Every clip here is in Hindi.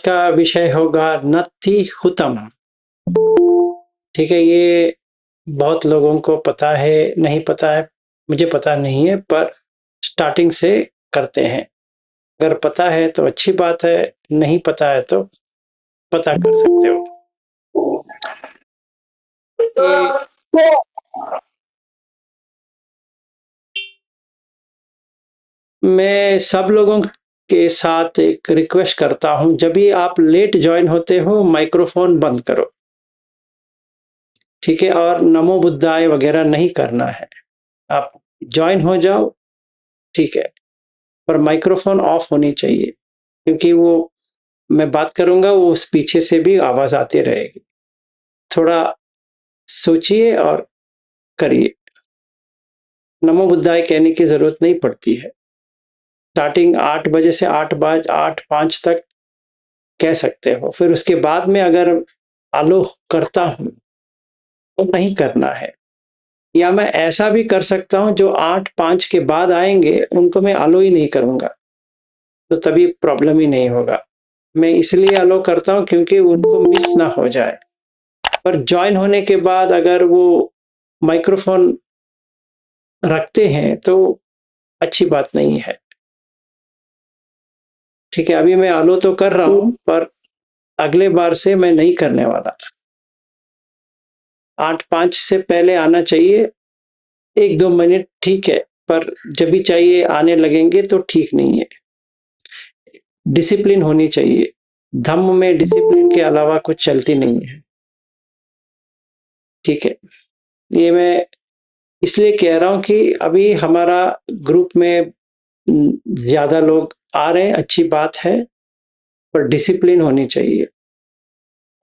का विषय होगा नत्थी हुतम। ठीक है, ये बहुत लोगों को पता है, नहीं पता है, मुझे पता नहीं है, पर स्टार्टिंग से करते हैं। अगर पता है तो अच्छी बात है, नहीं पता है तो पता कर सकते हो। मैं सब लोगों के साथ एक रिक्वेस्ट करता हूं, जब भी आप लेट ज्वाइन होते हो माइक्रोफोन बंद करो, ठीक है, और नमो बुद्धाय वगैरह नहीं करना है। आप ज्वाइन हो जाओ, ठीक है, पर माइक्रोफोन ऑफ होनी चाहिए, क्योंकि वो मैं बात करूंगा वो उस पीछे से भी आवाज आती रहेगी। थोड़ा सोचिए और करिए। नमो बुद्धाय कहने की जरूरत नहीं पड़ती है। स्टार्टिंग 8 बजे से 8:05 तक कह सकते हो, फिर उसके बाद में अगर आलो करता हूं तो नहीं करना है। या मैं ऐसा भी कर सकता हूं, जो 8:05 के बाद आएंगे उनको मैं आलो ही नहीं करूंगा, तो तभी प्रॉब्लम ही नहीं होगा। मैं इसलिए अलो करता हूं क्योंकि उनको मिस ना हो जाए। पर ज्वाइन होने के बाद अगर वो माइक्रोफोन रखते हैं तो अच्छी बात नहीं है। ठीक है, अभी मैं अलो तो कर रहा हूं, पर अगले बार से मैं नहीं करने वाला। 8:05 से पहले आना चाहिए, 1-2 मिनट ठीक है, पर जब भी चाहिए आने लगेंगे तो ठीक नहीं है। डिसिप्लिन होनी चाहिए। धम्म में डिसिप्लिन के अलावा कुछ चलती नहीं है। ठीक है, ये मैं इसलिए कह रहा हूं कि अभी हमारा ग्रुप में ज्यादा लोग आ रहे हैं, अच्छी बात है, पर डिसिप्लिन होनी चाहिए।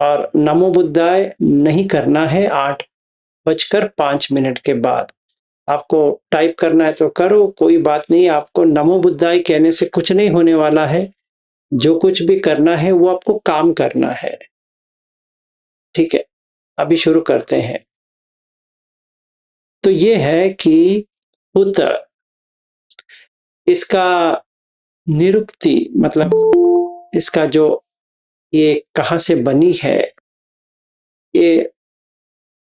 और नमो बुद्धाय नहीं करना है 8:05 के बाद। आपको टाइप करना है तो करो, कोई बात नहीं। आपको नमो बुद्धाय कहने से कुछ नहीं होने वाला है। जो कुछ भी करना है वो आपको काम करना है। ठीक है, अभी शुरू करते हैं। तो ये है कि पुत, इसका निरुक्ति मतलब इसका जो ये कहाँ से बनी है, ये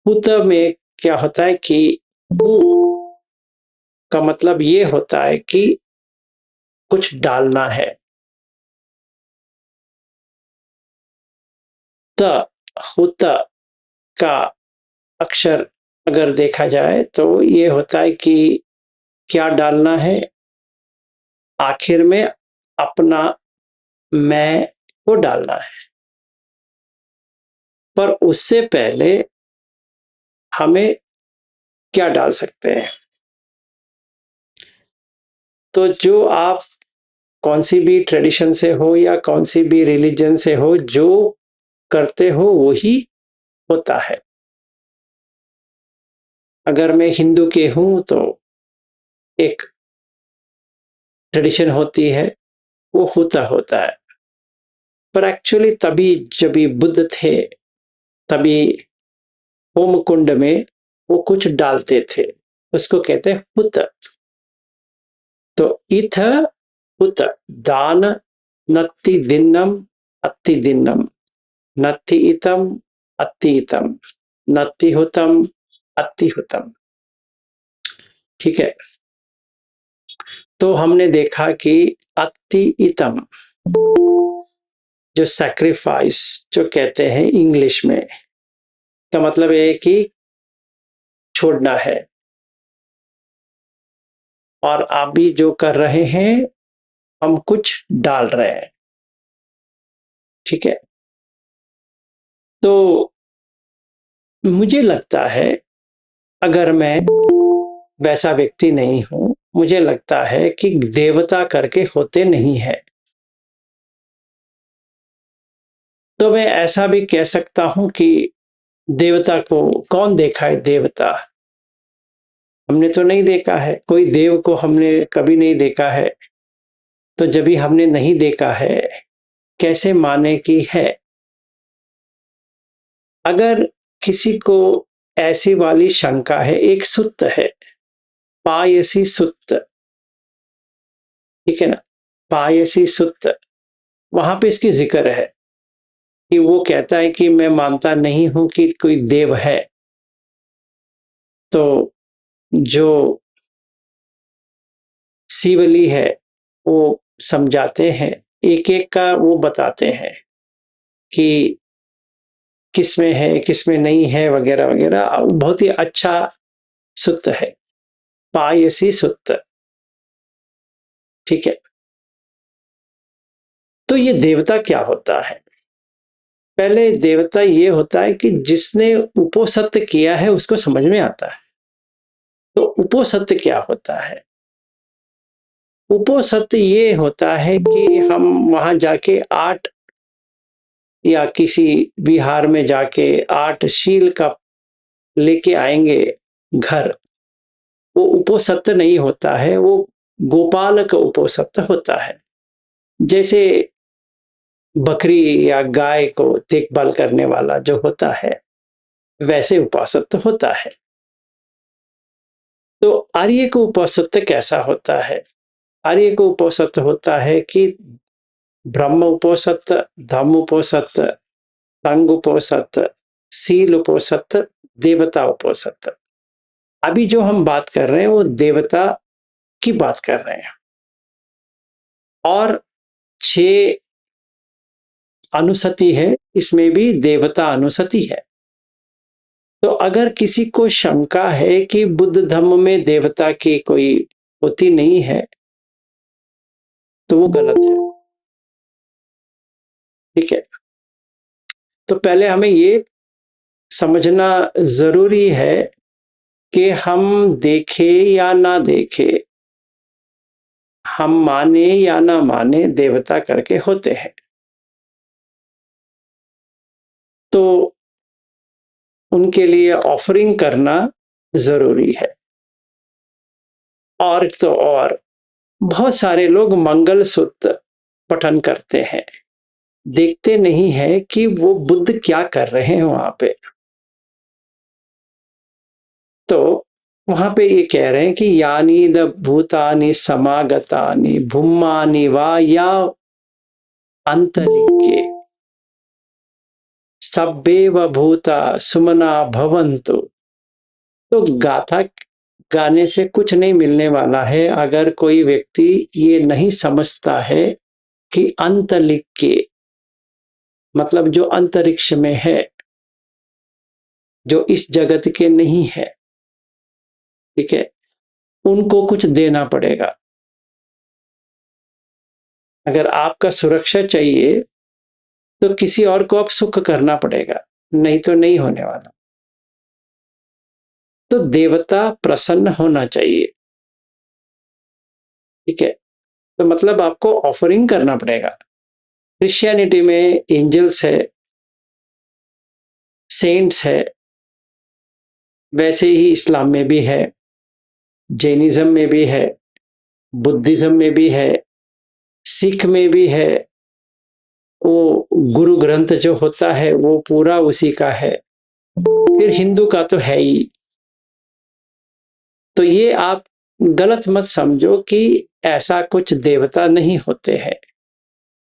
पुत में क्या होता है कि पु का मतलब ये होता है कि कुछ डालना है। त हुत का अक्षर अगर देखा जाए तो ये होता है कि क्या डालना है, आखिर में अपना मैं को डालना है। पर उससे पहले हमें क्या डाल सकते हैं? तो जो आप कौन सी भी ट्रेडिशन से हो या कौन सी भी रिलीजन से हो, जो करते हो वही होता है। अगर मैं हिंदू के हूं तो एक ट्रेडिशन होती है, वो होता है। पर एक्चुअली तभी जब भी बुद्ध थे, तभी होम कुंड में वो कुछ डालते थे, उसको कहते हैं हुत। तो इथ हुत, दान नत्ति दिन्नम अत्ति दिन्नम, नत्ति इतम अत्ति इतम, नत्ति हुतम अत्ति हुतम। ठीक है, तो हमने देखा कि अत्ति इतम जो सैक्रिफाइस जो कहते हैं इंग्लिश में, का मतलब है कि छोड़ना है। और आप भी जो कर रहे हैं, हम कुछ डाल रहे हैं। ठीक है, तो मुझे लगता है, अगर मैं वैसा व्यक्ति नहीं हूं, मुझे लगता है कि देवता करके होते नहीं है। तो मैं ऐसा भी कह सकता हूं कि देवता को कौन देखा है? देवता हमने तो नहीं देखा है, कोई देव को हमने कभी नहीं देखा है। तो जब भी हमने नहीं देखा है, कैसे माने कि है? अगर किसी को ऐसी वाली शंका है, एक सुत्त है, पायसी सुत्त, ठीक है ना, पायसी सुत्त, वहां पे इसकी जिक्र है। कि वो कहता है कि मैं मानता नहीं हूँ कि कोई देव है। तो जो शिवली है, वो समझाते हैं, एक-एक का वो बताते हैं कि किसमें है, किसमें नहीं है वगैरह-वगैरह। बहुत ही अच्छा सूत्र है, पायसी सूत्र, ठीक है। तो ये देवता क्या होता है? पहले देवता ये होता है कि जिसने उपोसत्य किया है उसको समझ में आता है। तो उपोसत्य क्या होता है? उपोसत्य ये होता है कि हम वहाँ जाके 8 या किसी विहार में जाके 8 शील का लेके आएँगे घर। वो उपोसत्य नहीं होता है, वो गोपाल का उपोसत्य होता है। जैसे बकरी या गाय को देखभाल करने वाला जो होता है, वैसे उपासत्य होता है। तो आर्य को उपासत्य कैसा होता है? आर्य को उपोसत्य होता है कि ब्रह्म उपोसत्य, धम्म उपोसत्य, संग उपोसत्य, शील उपोसत्य, देवता उपोसत्य। अभी जो हम बात कर रहे हैं वो देवता की बात कर रहे हैं। और 6 अनुसति है, इसमें भी देवता अनुसति है। तो अगर किसी को शंका है कि बुद्ध धर्म में देवता की कोई होती नहीं है, तो वो गलत है, ठीक है। तो पहले हमें ये समझना जरूरी है कि हम देखें या ना देखें, हम माने या ना माने, देवता करके होते हैं। तो उनके लिए ऑफरिंग करना जरूरी है। और तो और बहुत सारे लोग मंगल सूत्र पठन करते हैं, देखते नहीं है कि वो बुद्ध क्या कर रहे हैं वहां पे। तो वहां पे ये कह रहे हैं कि यानी द भूतानि समागतानि भूमानि वा या अंतरिके सब्बेव भूता सुमना भवन्तु। तो गाथा गाने से कुछ नहीं मिलने वाला है अगर कोई व्यक्ति ये नहीं समझता है कि अंतरिके मतलब जो अंतरिक्ष में है, जो इस जगत के नहीं है, ठीक है, उनको कुछ देना पड़ेगा। अगर आपका सुरक्षा चाहिए तो किसी और को अब सुख करना पड़ेगा, नहीं तो नहीं होने वाला। तो देवता प्रसन्न होना चाहिए, ठीक है। तो मतलब आपको ऑफरिंग करना पड़ेगा। क्रिश्चियनिटी में एंजल्स है, सेंट्स है, वैसे ही इस्लाम में भी है, जैनिज्म में भी है, बुद्धिज्म में भी है, सिख में भी है। वो गुरु ग्रंथ जो होता है वो पूरा उसी का है। फिर हिंदू का तो है ही। तो ये आप गलत मत समझो कि ऐसा कुछ देवता नहीं होते हैं।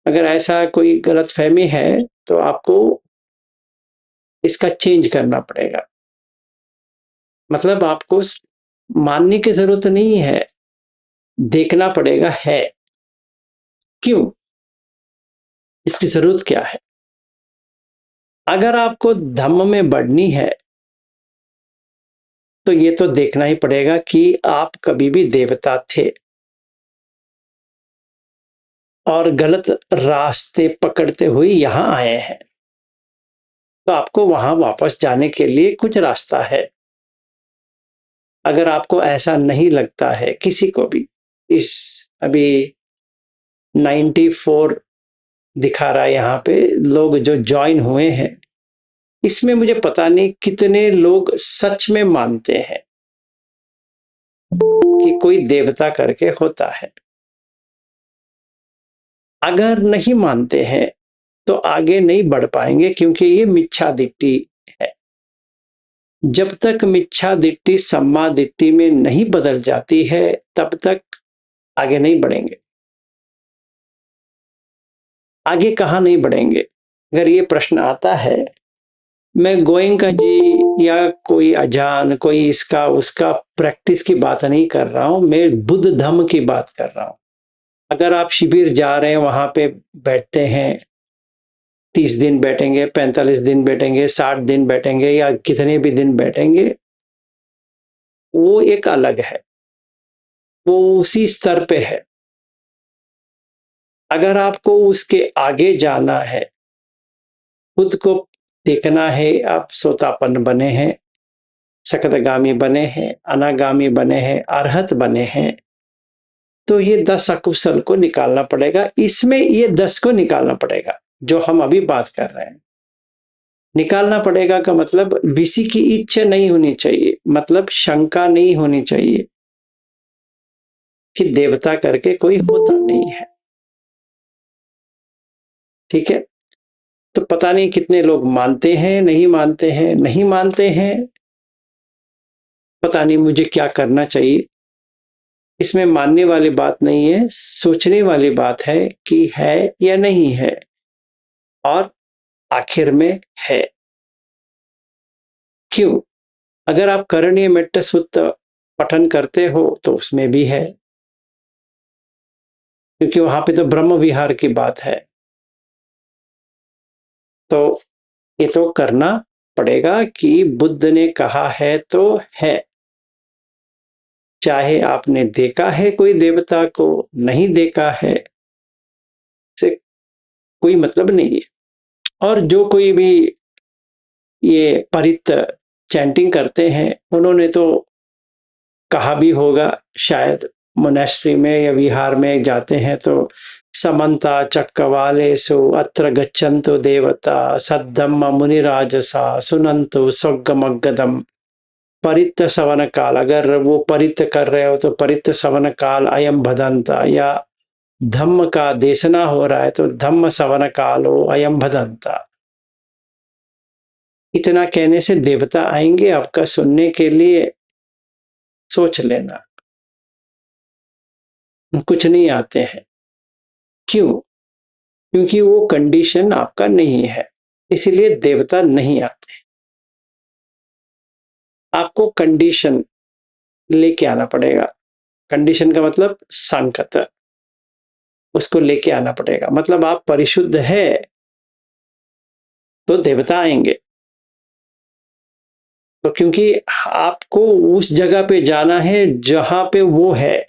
अगर ऐसा कोई गलत फहमी है तो आपको इसका चेंज करना पड़ेगा। मतलब आपको मानने की जरूरत नहीं है, देखना पड़ेगा है। क्यों? इसकी जरूरत क्या है? अगर आपको धम्म में बढ़नी है तो ये तो देखना ही पड़ेगा कि आप कभी भी देवता थे और गलत रास्ते पकड़ते हुए यहां आए हैं। तो आपको वहां वापस जाने के लिए कुछ रास्ता है। अगर आपको ऐसा नहीं लगता है किसी को भी, इस अभी 94 दिखा रहा है यहाँ पे लोग जो ज्वाइन हुए हैं, इसमें मुझे पता नहीं कितने लोग सच में मानते हैं कि कोई देवता करके होता है। अगर नहीं मानते हैं तो आगे नहीं बढ़ पाएंगे, क्योंकि ये मिच्छा दिट्ठी है। जब तक मिच्छा दिट्ठी सम्मा दिट्ठी में नहीं बदल जाती है तब तक आगे नहीं बढ़ेंगे। आगे कहाँ नहीं बढ़ेंगे? अगर ये प्रश्न आता है, मैं गोइंका जी या कोई अजान, कोई इसका उसका प्रैक्टिस की बात नहीं कर रहा हूं, मैं बुद्ध धम्म की बात कर रहा हूं। अगर आप शिविर जा रहे हैं, वहां पे बैठते हैं, 30 दिन बैठेंगे, 45 दिन बैठेंगे, 60 दिन बैठेंगे या कितने भी दिन बैठेंगे, वो एक अलग है, वो उसी स्तर पे है। अगर आपको उसके आगे जाना है, खुद को देखना है, आप सोतापन्न बने हैं, सकतगामी बने हैं, अनागामी बने हैं, अरहत बने हैं, तो ये 10 अकुशल को निकालना पड़ेगा। इसमें ये 10 को निकालना पड़ेगा जो हम अभी बात कर रहे हैं। निकालना पड़ेगा का मतलब किसी की इच्छा नहीं होनी चाहिए, मतलब शंका नहीं होनी चाहिए कि देवता करके कोई होता नहीं है। ठीक है, तो पता नहीं कितने लोग मानते हैं, नहीं मानते हैं, नहीं मानते हैं, पता नहीं मुझे क्या करना चाहिए। इसमें मानने वाली बात नहीं है, सोचने वाली बात है कि है या नहीं है, और आखिर में है। क्यों? अगर आप करणीय मेट्ट सूत्र पठन करते हो तो उसमें भी है, क्योंकि वहां पे तो ब्रह्म विहार की बात है। तो ये तो करना पड़ेगा कि बुद्ध ने कहा है तो है, चाहे आपने देखा है कोई देवता को, नहीं देखा है, से कोई मतलब नहीं है। और जो कोई भी ये परित चैंटिंग करते हैं, उन्होंने तो कहा भी होगा शायद, मोनेस्ट्री में या विहार में जाते हैं तो समन्ता चक्रवालेषु अत्र गच्छन्तु देवता सद्धम्म मुनिराजसा सुनन्तु स्वर्गमगधम। परित सवन काल, अगर वो परित कर रहे हो तो परित सवन काल अयम भदंता, या धम्म का देशना हो रहा है तो धम्म सवन कालो अयम भदंता। इतना कहने से देवता आएंगे आपका सुनने के लिए, सोच लेना। कुछ नहीं आते हैं। क्यों? क्योंकि वो कंडीशन आपका नहीं है, इसलिए देवता नहीं आते। आपको कंडीशन लेके आना पड़ेगा। कंडीशन का मतलब संकत, उसको लेके आना पड़ेगा। मतलब आप परिशुद्ध है तो देवता आएंगे। तो क्योंकि आपको उस जगह पे जाना है जहां पे वो है,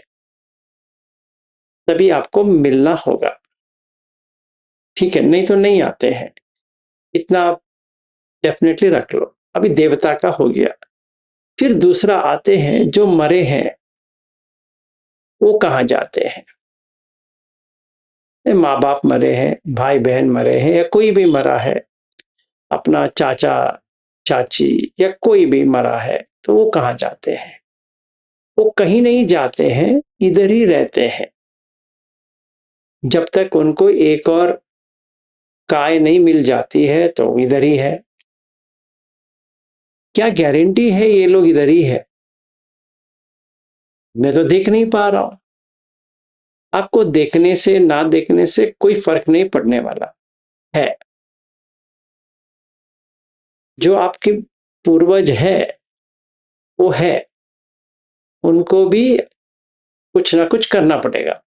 तभी आपको मिलना होगा। ठीक है, नहीं तो नहीं आते हैं। इतना आप डेफिनेटली रख लो। अभी देवता का हो गया। फिर दूसरा आते हैं जो मरे हैं, वो कहाँ जाते हैं? माँ बाप मरे हैं, भाई बहन मरे हैं, या कोई भी मरा है, अपना चाचा चाची या कोई भी मरा है, तो वो कहाँ जाते हैं? वो कहीं नहीं जाते हैं, इधर ही रहते हैं जब तक उनको एक और काय नहीं मिल जाती है, तो इधर ही है। क्या गारंटी है ये लोग इधर ही है? मैं तो देख नहीं पा रहा हूं। आपको देखने से ना देखने से कोई फर्क नहीं पड़ने वाला है। जो आपके पूर्वज है वो है, उनको भी कुछ ना कुछ करना पड़ेगा,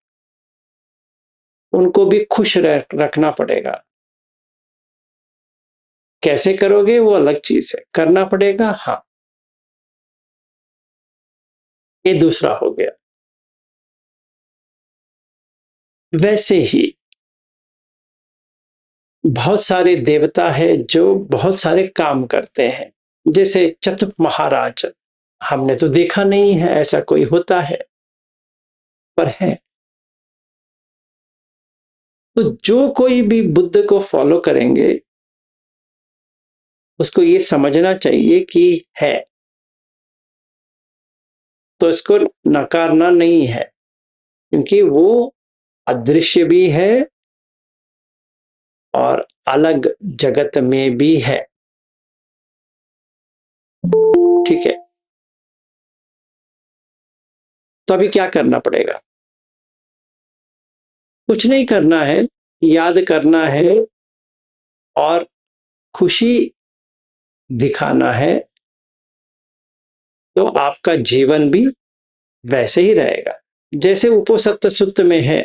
उनको भी खुश रखना पड़ेगा। कैसे करोगे वो अलग चीज है, करना पड़ेगा, हाँ। ये दूसरा हो गया। वैसे ही बहुत सारे देवता है जो बहुत सारे काम करते हैं, जैसे चतुर महाराज। हमने तो देखा नहीं है ऐसा कोई होता है, पर है। तो जो कोई भी बुद्ध को फॉलो करेंगे, उसको ये समझना चाहिए कि है, तो इसको नकारना नहीं है, क्योंकि वो अदृश्य भी है और अलग जगत में भी है। ठीक है, तो अभी क्या करना पड़ेगा? कुछ नहीं करना है, याद करना है और खुशी दिखाना है, तो आपका जीवन भी वैसे ही रहेगा। जैसे उपनिषद सूक्त में है,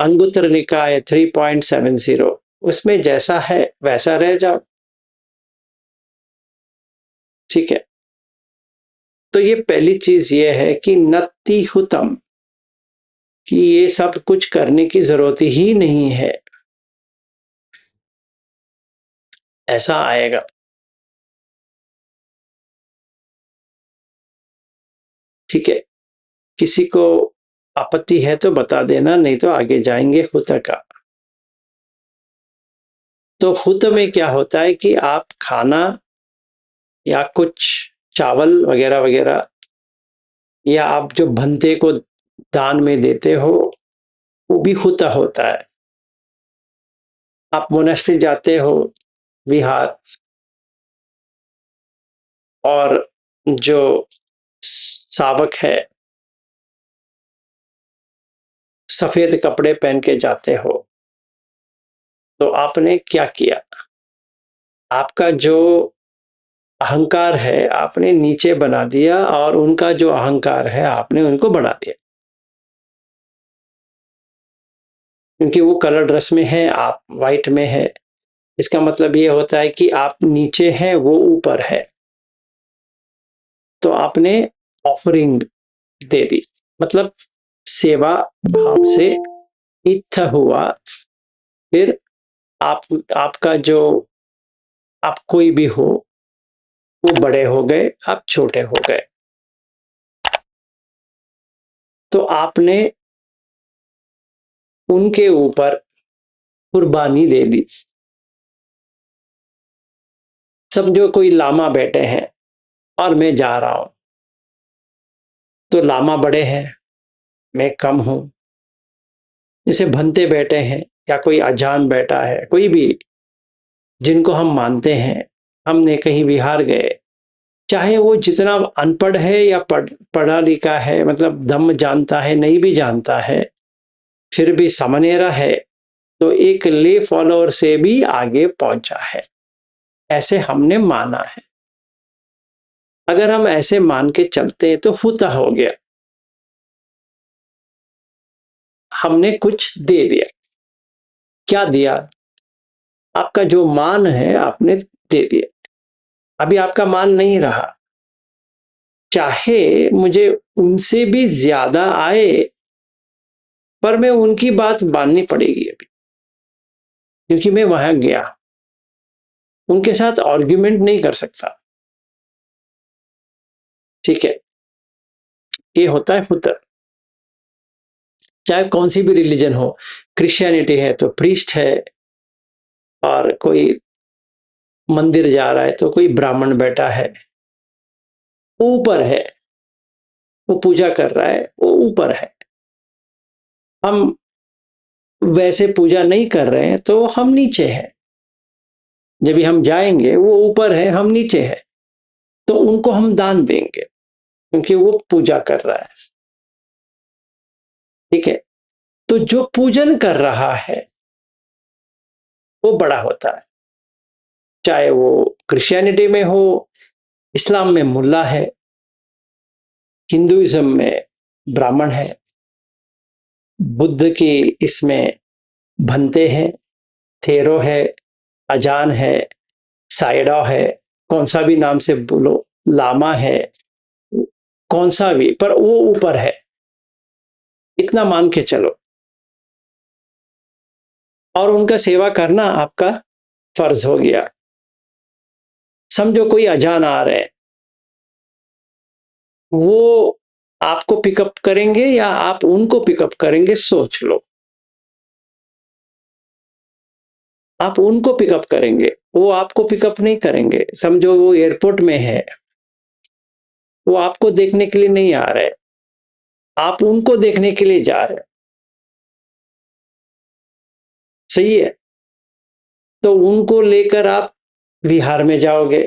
अंगुत्तर निकाय 3.70, उसमें जैसा है वैसा रह जाओ। ठीक है, तो ये पहली चीज ये है कि नत्ति हुतम, कि ये सब कुछ करने की जरूरत ही नहीं है, ऐसा आएगा। ठीक है, किसी को आपत्ति है तो बता देना, नहीं तो आगे जाएंगे हुत का। तो हुत में क्या होता है कि आप खाना या कुछ चावल वगैरह वगैरह, या आप जो भंते को दान में देते हो, वो भी हुत होता है। आप मोनेस्ट्री जाते हो, विहार, और जो सावक है सफेद कपड़े पहन के जाते हो, तो आपने क्या किया? आपका जो अहंकार है आपने नीचे बना दिया, और उनका जो अहंकार है आपने उनको बढ़ा दिया। क्योंकि वो कलर ड्रेस में है, आप वाइट में है, इसका मतलब ये होता है कि आप नीचे हैं, वो ऊपर है। तो आपने ऑफरिंग दे दी, मतलब सेवा भाव से इत्थ हुआ। फिर आप, आपका जो, आप कोई भी हो, वो बड़े हो गए, आप छोटे हो गए, तो आपने उनके ऊपर कुर्बानी दे दी। समझो कोई लामा बैठे हैं और मैं जा रहा हूं, तो लामा बड़े हैं, मैं कम हूं। जैसे भंते बैठे हैं या कोई अजान बैठा है, कोई भी जिनको हम मानते हैं, हमने कहीं विहार गए, चाहे वो जितना अनपढ़ है या पढ़ा लिखा है, मतलब धम्म जानता है नहीं भी जानता है, फिर भी समनेरा है, तो एक ले फॉलोअर से भी आगे पहुंचा है, ऐसे हमने माना है। अगर हम ऐसे मान के चलते हैं तो हुता हो गया, हमने कुछ दे दिया। क्या दिया? आपका जो मान है आपने दे दिया। अभी आपका मान नहीं रहा, चाहे मुझे उनसे भी ज्यादा आए, पर मैं उनकी बात माननी पड़ेगी अभी, क्योंकि मैं वहां गया, उनके साथ आर्ग्यूमेंट नहीं कर सकता। ठीक है, ये होता है पुत्र। चाहे कौन सी भी रिलीजन हो, क्रिश्चियनिटी है तो प्रीस्ट है, और कोई मंदिर जा रहा है तो कोई ब्राह्मण बैठा है, ऊपर है, वो पूजा कर रहा है, वो ऊपर है। हम वैसे पूजा नहीं कर रहे हैं तो हम नीचे हैं। जब भी हम जाएंगे, वो ऊपर है, हम नीचे हैं, तो उनको हम दान देंगे क्योंकि वो पूजा कर रहा है। ठीक है, तो जो पूजन कर रहा है वो बड़ा होता है, चाहे वो क्रिश्चियनिटी में हो, इस्लाम में मुल्ला है, हिंदुइज्म में ब्राह्मण है, बुद्ध की इसमें भंते हैं, थेरो है, अजान है, साइडा है, कौन सा भी नाम से बोलो, लामा है, कौन सा भी, पर वो ऊपर है, इतना मान के चलो, और उनका सेवा करना आपका फर्ज हो गया। समझो कोई अजान आ रहे हैं, वो आपको पिकअप करेंगे या आप उनको पिकअप करेंगे, सोच लो। आप उनको पिकअप करेंगे, वो आपको पिकअप नहीं करेंगे। समझो वो एयरपोर्ट में है, वो आपको देखने के लिए नहीं आ रहे, आप उनको देखने के लिए जा रहे। सही है, तो उनको लेकर आप बिहार में जाओगे,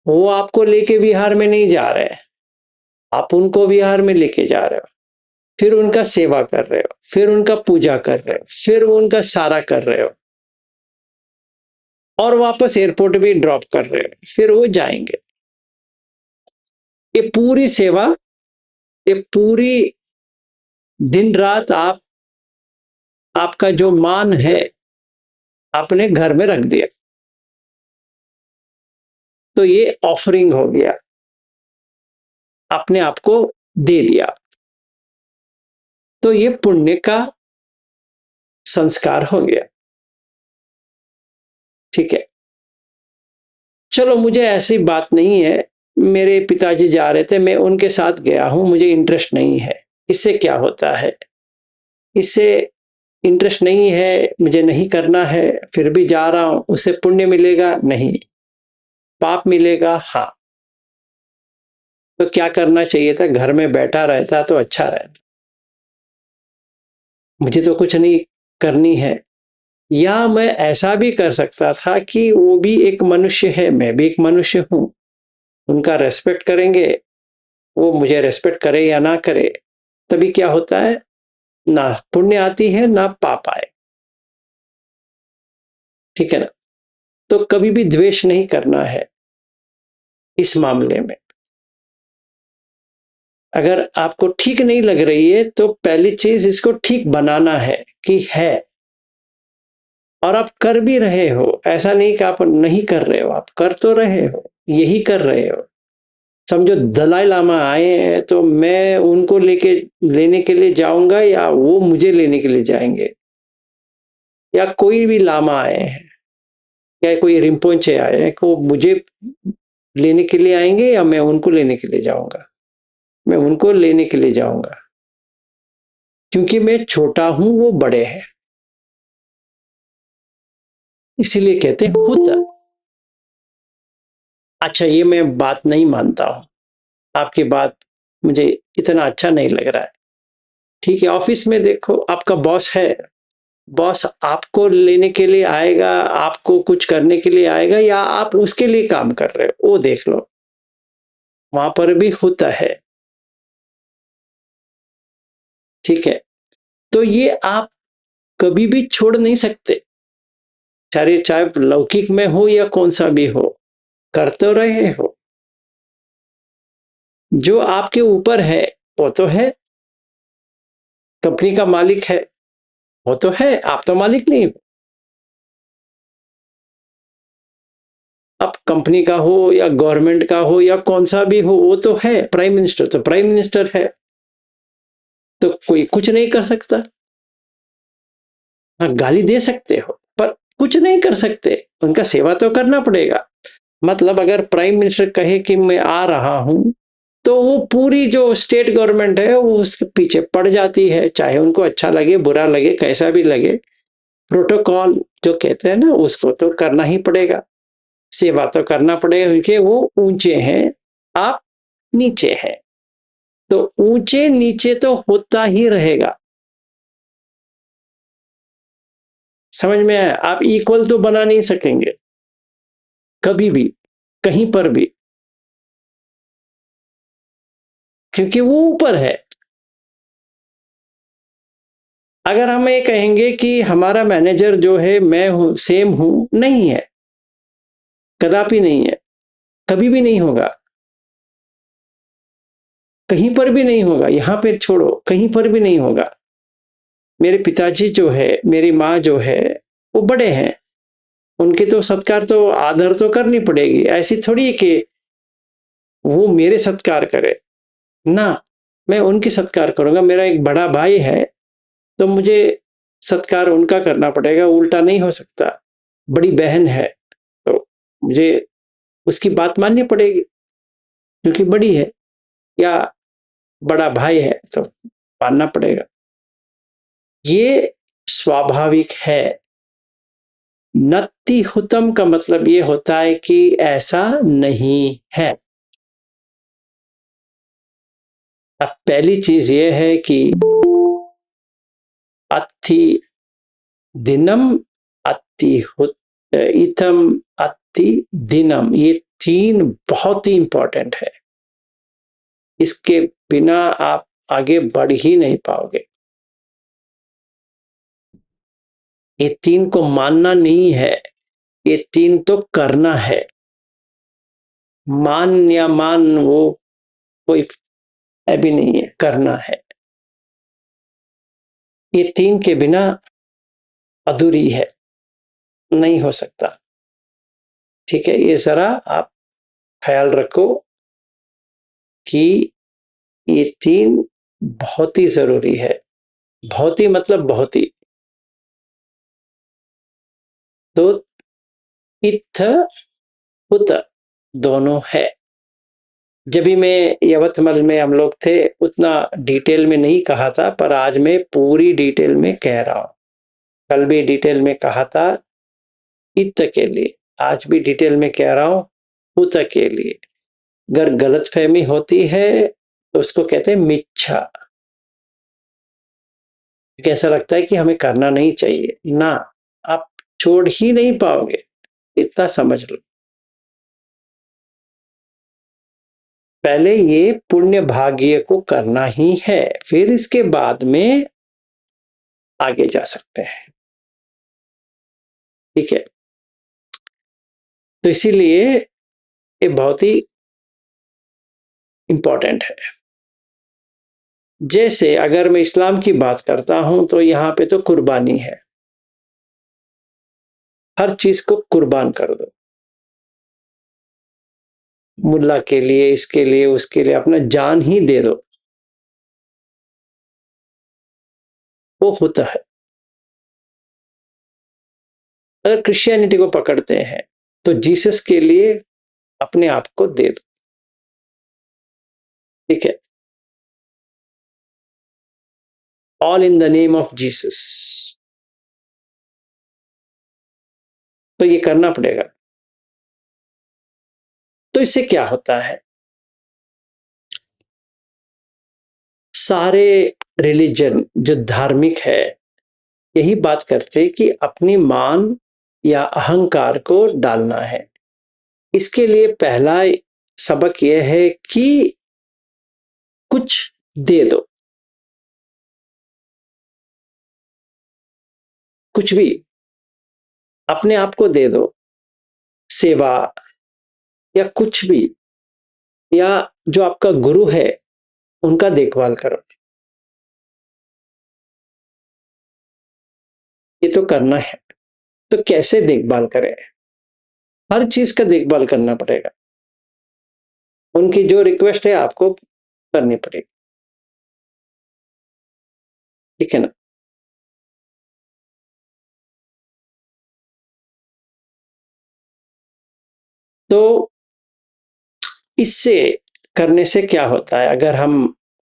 वो आपको लेके बिहार में नहीं जा रहे, आप उनको बिहार में लेके जा रहे हो, फिर उनका सेवा कर रहे हो, फिर उनका पूजा कर रहे हो, फिर उनका सारा कर रहे हो। और वापस एयरपोर्ट भी ड्रॉप कर रहे हो, फिर वो जाएंगे। ये पूरी सेवा, ये पूरी दिन रात आपका जो मान है आपने घर में रख दिया, तो ये ऑफरिंग हो गया, अपने आप को दे दिया। तो ये पुण्य का संस्कार हो गया। ठीक है, चलो मुझे ऐसी बात नहीं है, मेरे पिताजी जा रहे थे, मैं उनके साथ गया हूं, मुझे इंटरेस्ट नहीं है, इससे क्या होता है? इससे इंटरेस्ट नहीं है, मुझे नहीं करना है, फिर भी जा रहा हूं, उससे पुण्य मिलेगा? नहीं। पाप मिलेगा? हाँ। तो क्या करना चाहिए था? घर में बैठा रहता तो अच्छा रहता। मुझे तो कुछ नहीं करनी है। या मैं ऐसा भी कर सकता था कि वो भी एक मनुष्य है, मैं भी एक मनुष्य हूं, उनका रेस्पेक्ट करेंगे, वो मुझे रेस्पेक्ट करे या ना करे, तभी क्या होता है, ना पुण्य आती है ना पाप आए। ठीक है ना? तो कभी भी द्वेष नहीं करना है इस मामले में। अगर आपको ठीक नहीं लग रही है तो पहली चीज इसको ठीक बनाना है कि है, और आप कर भी रहे हो, ऐसा नहीं कि आप नहीं कर रहे हो, आप कर तो रहे हो, यही कर रहे हो। समझो दलाई लामा आए हैं तो मैं उनको लेने के लिए जाऊंगा या वो मुझे लेने के लिए जाएंगे? या कोई भी लामा आए हैं या कोई रिम्पोंचे आए हैं, को मुझे लेने के लिए आएंगे या मैं उनको लेने के लिए जाऊंगा? मैं उनको लेने के लिए जाऊंगा, क्योंकि मैं छोटा हूं, वो बड़े हैं, इसीलिए कहते हैं हुत। अच्छा, ये मैं बात नहीं मानता हूं, आपकी बात मुझे इतना अच्छा नहीं लग रहा है। ठीक है, ऑफिस में देखो, आपका बॉस है, बॉस आपको लेने के लिए आएगा, आपको कुछ करने के लिए आएगा, या आप उसके लिए काम कर रहे हो, वो देख लो, वहां पर भी होता है। ठीक है, तो ये आप कभी भी छोड़ नहीं सकते, चाहे चाहे लौकिक में हो या कौन सा भी हो, कर तो रहे हो। जो आपके ऊपर है वो तो है, कंपनी का मालिक है वो तो है, आप तो मालिक नहीं हो। अब कंपनी का हो या गवर्नमेंट का हो या कौन सा भी हो, वो तो है, प्राइम मिनिस्टर तो प्राइम मिनिस्टर है, तो कोई कुछ नहीं कर सकता। हाँ, गाली दे सकते हो पर कुछ नहीं कर सकते, उनका सेवा तो करना पड़ेगा। मतलब अगर प्राइम मिनिस्टर कहे कि मैं आ रहा हूं, तो वो पूरी जो स्टेट गवर्नमेंट है वो उसके पीछे पड़ जाती है, चाहे उनको अच्छा लगे बुरा लगे कैसा भी लगे, प्रोटोकॉल जो कहते हैं ना, उसको तो करना ही पड़ेगा, सेवा तो करना पड़ेगा, क्योंकि वो ऊंचे हैं, आप नीचे हैं, तो ऊंचे नीचे तो होता ही रहेगा। समझ में आया? आप इक्वल तो बना नहीं सकेंगे कभी भी, कहीं पर भी, क्योंकि वो ऊपर है। अगर हम ये कहेंगे कि हमारा मैनेजर जो है मैं हूं, सेम हूं, नहीं है, कदापि नहीं है, कभी भी नहीं होगा, कहीं पर भी नहीं होगा, यहां पे छोड़ो, कहीं पर भी नहीं होगा। मेरे पिताजी जो है, मेरी माँ जो है, वो बड़े हैं, उनके तो सत्कार तो आदर तो करनी पड़ेगी, ऐसी थोड़ी कि वो मेरे सत्कार करे ना, मैं उनकी सत्कार करूंगा। मेरा एक बड़ा भाई है तो मुझे सत्कार उनका करना पड़ेगा, उल्टा नहीं हो सकता। बड़ी बहन है तो मुझे उसकी बात माननी पड़ेगी, क्योंकि बड़ी है, या बड़ा भाई है तो मानना पड़ेगा। ये स्वाभाविक है। नत्ति हुतम का मतलब ये होता है कि ऐसा नहीं है। अब पहली चीज ये है कि अति दिनम, अति इतम, अति दिनम, ये तीन बहुत ही इंपॉर्टेंट है, इसके बिना आप आगे बढ़ ही नहीं पाओगे। ये तीन को मानना नहीं है, ये 3 तो करना है। मान या मान वो कोई है भी नहीं है, करना है। ये 3 के बिना अधूरी है, नहीं हो सकता। ठीक है, ये ज़रा आप ख़्याल रखो कि ये 3 बहुत ही ज़रूरी है। बहुत ही मतलब बहुत ही। तो इत्थ, उत दोनों है। जब भी मैं यवतमल में हम लोग थे, उतना डिटेल में नहीं कहा था, पर आज मैं पूरी डिटेल में कह रहा हूँ। कल भी डिटेल में कहा था इत के लिए, आज भी डिटेल में कह रहा हूँ उत के लिए। अगर गलतफहमी होती है तो उसको कहते हैं मिच्छा। कैसा लगता है कि हमें करना नहीं चाहिए ना, आप छोड़ ही नहीं पाओगे, इतना समझ लो। पहले ये पुण्य भाग्य को करना ही है, फिर इसके बाद में आगे जा सकते हैं। ठीक है, तो इसीलिए ये बहुत ही इंपॉर्टेंट है। जैसे अगर मैं इस्लाम की बात करता हूं तो यहां पे तो कुर्बानी है, हर चीज को कुर्बान कर दो, मुल्ला के लिए, इसके लिए, उसके लिए अपना जान ही दे दो, वो होता है। अगर क्रिश्चियनिटी को पकड़ते हैं तो जीसस के लिए अपने आप को दे दो। ठीक है, all in the name of Jesus, तो ये करना पड़ेगा। तो इससे क्या होता है, सारे रिलीजन जो धार्मिक है यही बात करते कि अपनी मान या अहंकार को डालना है। इसके लिए पहला सबक यह है कि कुछ दे दो, कुछ भी अपने आप को दे दो, सेवा या कुछ भी, या जो आपका गुरु है उनका देखभाल करो। ये तो करना है। तो कैसे देखभाल करें, हर चीज का देखभाल करना पड़ेगा, उनकी जो रिक्वेस्ट है आपको करनी पड़ेगी। ठीक है ना। तो इससे करने से क्या होता है,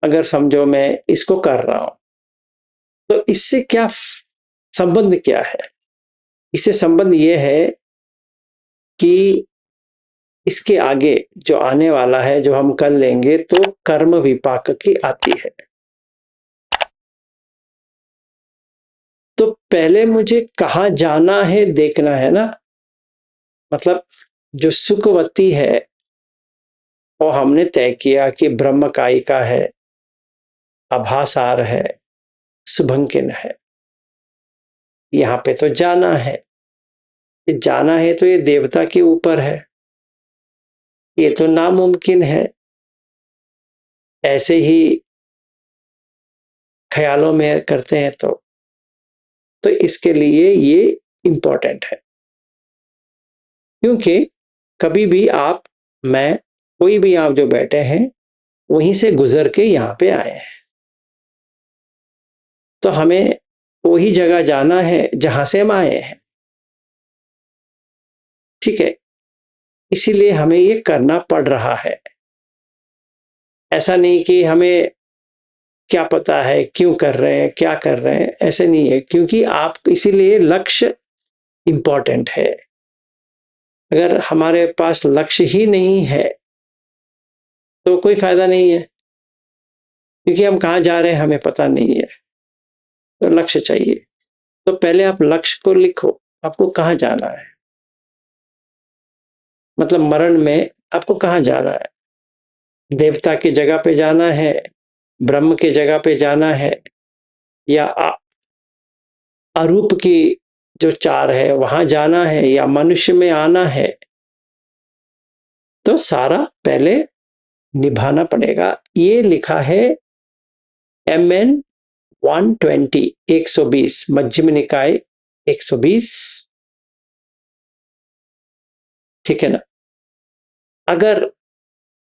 अगर समझो मैं इसको कर रहा हूं तो इससे क्या संबंध क्या है। इससे संबंध यह है कि इसके आगे जो आने वाला है, जो हम कर लेंगे, तो कर्म विपाक की आती है। तो पहले मुझे कहाँ जाना है देखना है ना। मतलब जो सुखवती है वो हमने तय किया कि ब्रह्म कायिका है, आभासार है, शुभंकिन है, यहाँ पे तो जाना है। जाना है तो ये देवता के ऊपर है, ये तो नामुमकिन है ऐसे ही ख्यालों में करते हैं। तो इसके लिए ये इंपॉर्टेंट है, क्योंकि कभी भी आप, मैं, कोई भी आप जो बैठे हैं वहीं से गुजर के यहाँ पे आए हैं, तो हमें वही जगह जाना है जहां से हम आए हैं। ठीक है, इसीलिए हमें ये करना पड़ रहा है। ऐसा नहीं कि हमें क्या पता है क्यों कर रहे हैं, क्या कर रहे हैं, ऐसे नहीं है, क्योंकि आप, इसीलिए लक्ष्य इंपॉर्टेंट है। अगर हमारे पास लक्ष्य ही नहीं है तो कोई फायदा नहीं है, क्योंकि हम कहाँ जा रहे हैं हमें पता नहीं है। तो लक्ष्य चाहिए। तो पहले आप लक्ष्य को लिखो, आपको कहाँ जाना है, मतलब मरण में आपको कहाँ जाना है। देवता की जगह पे जाना है, ब्रह्म की जगह पे जाना है, या अरूप की जो 4 है वहां जाना है या मनुष्य में आना है, तो सारा पहले निभाना पड़ेगा। ये लिखा है MN 120 120 मध्यम निकाय 120, ठीक है ना। अगर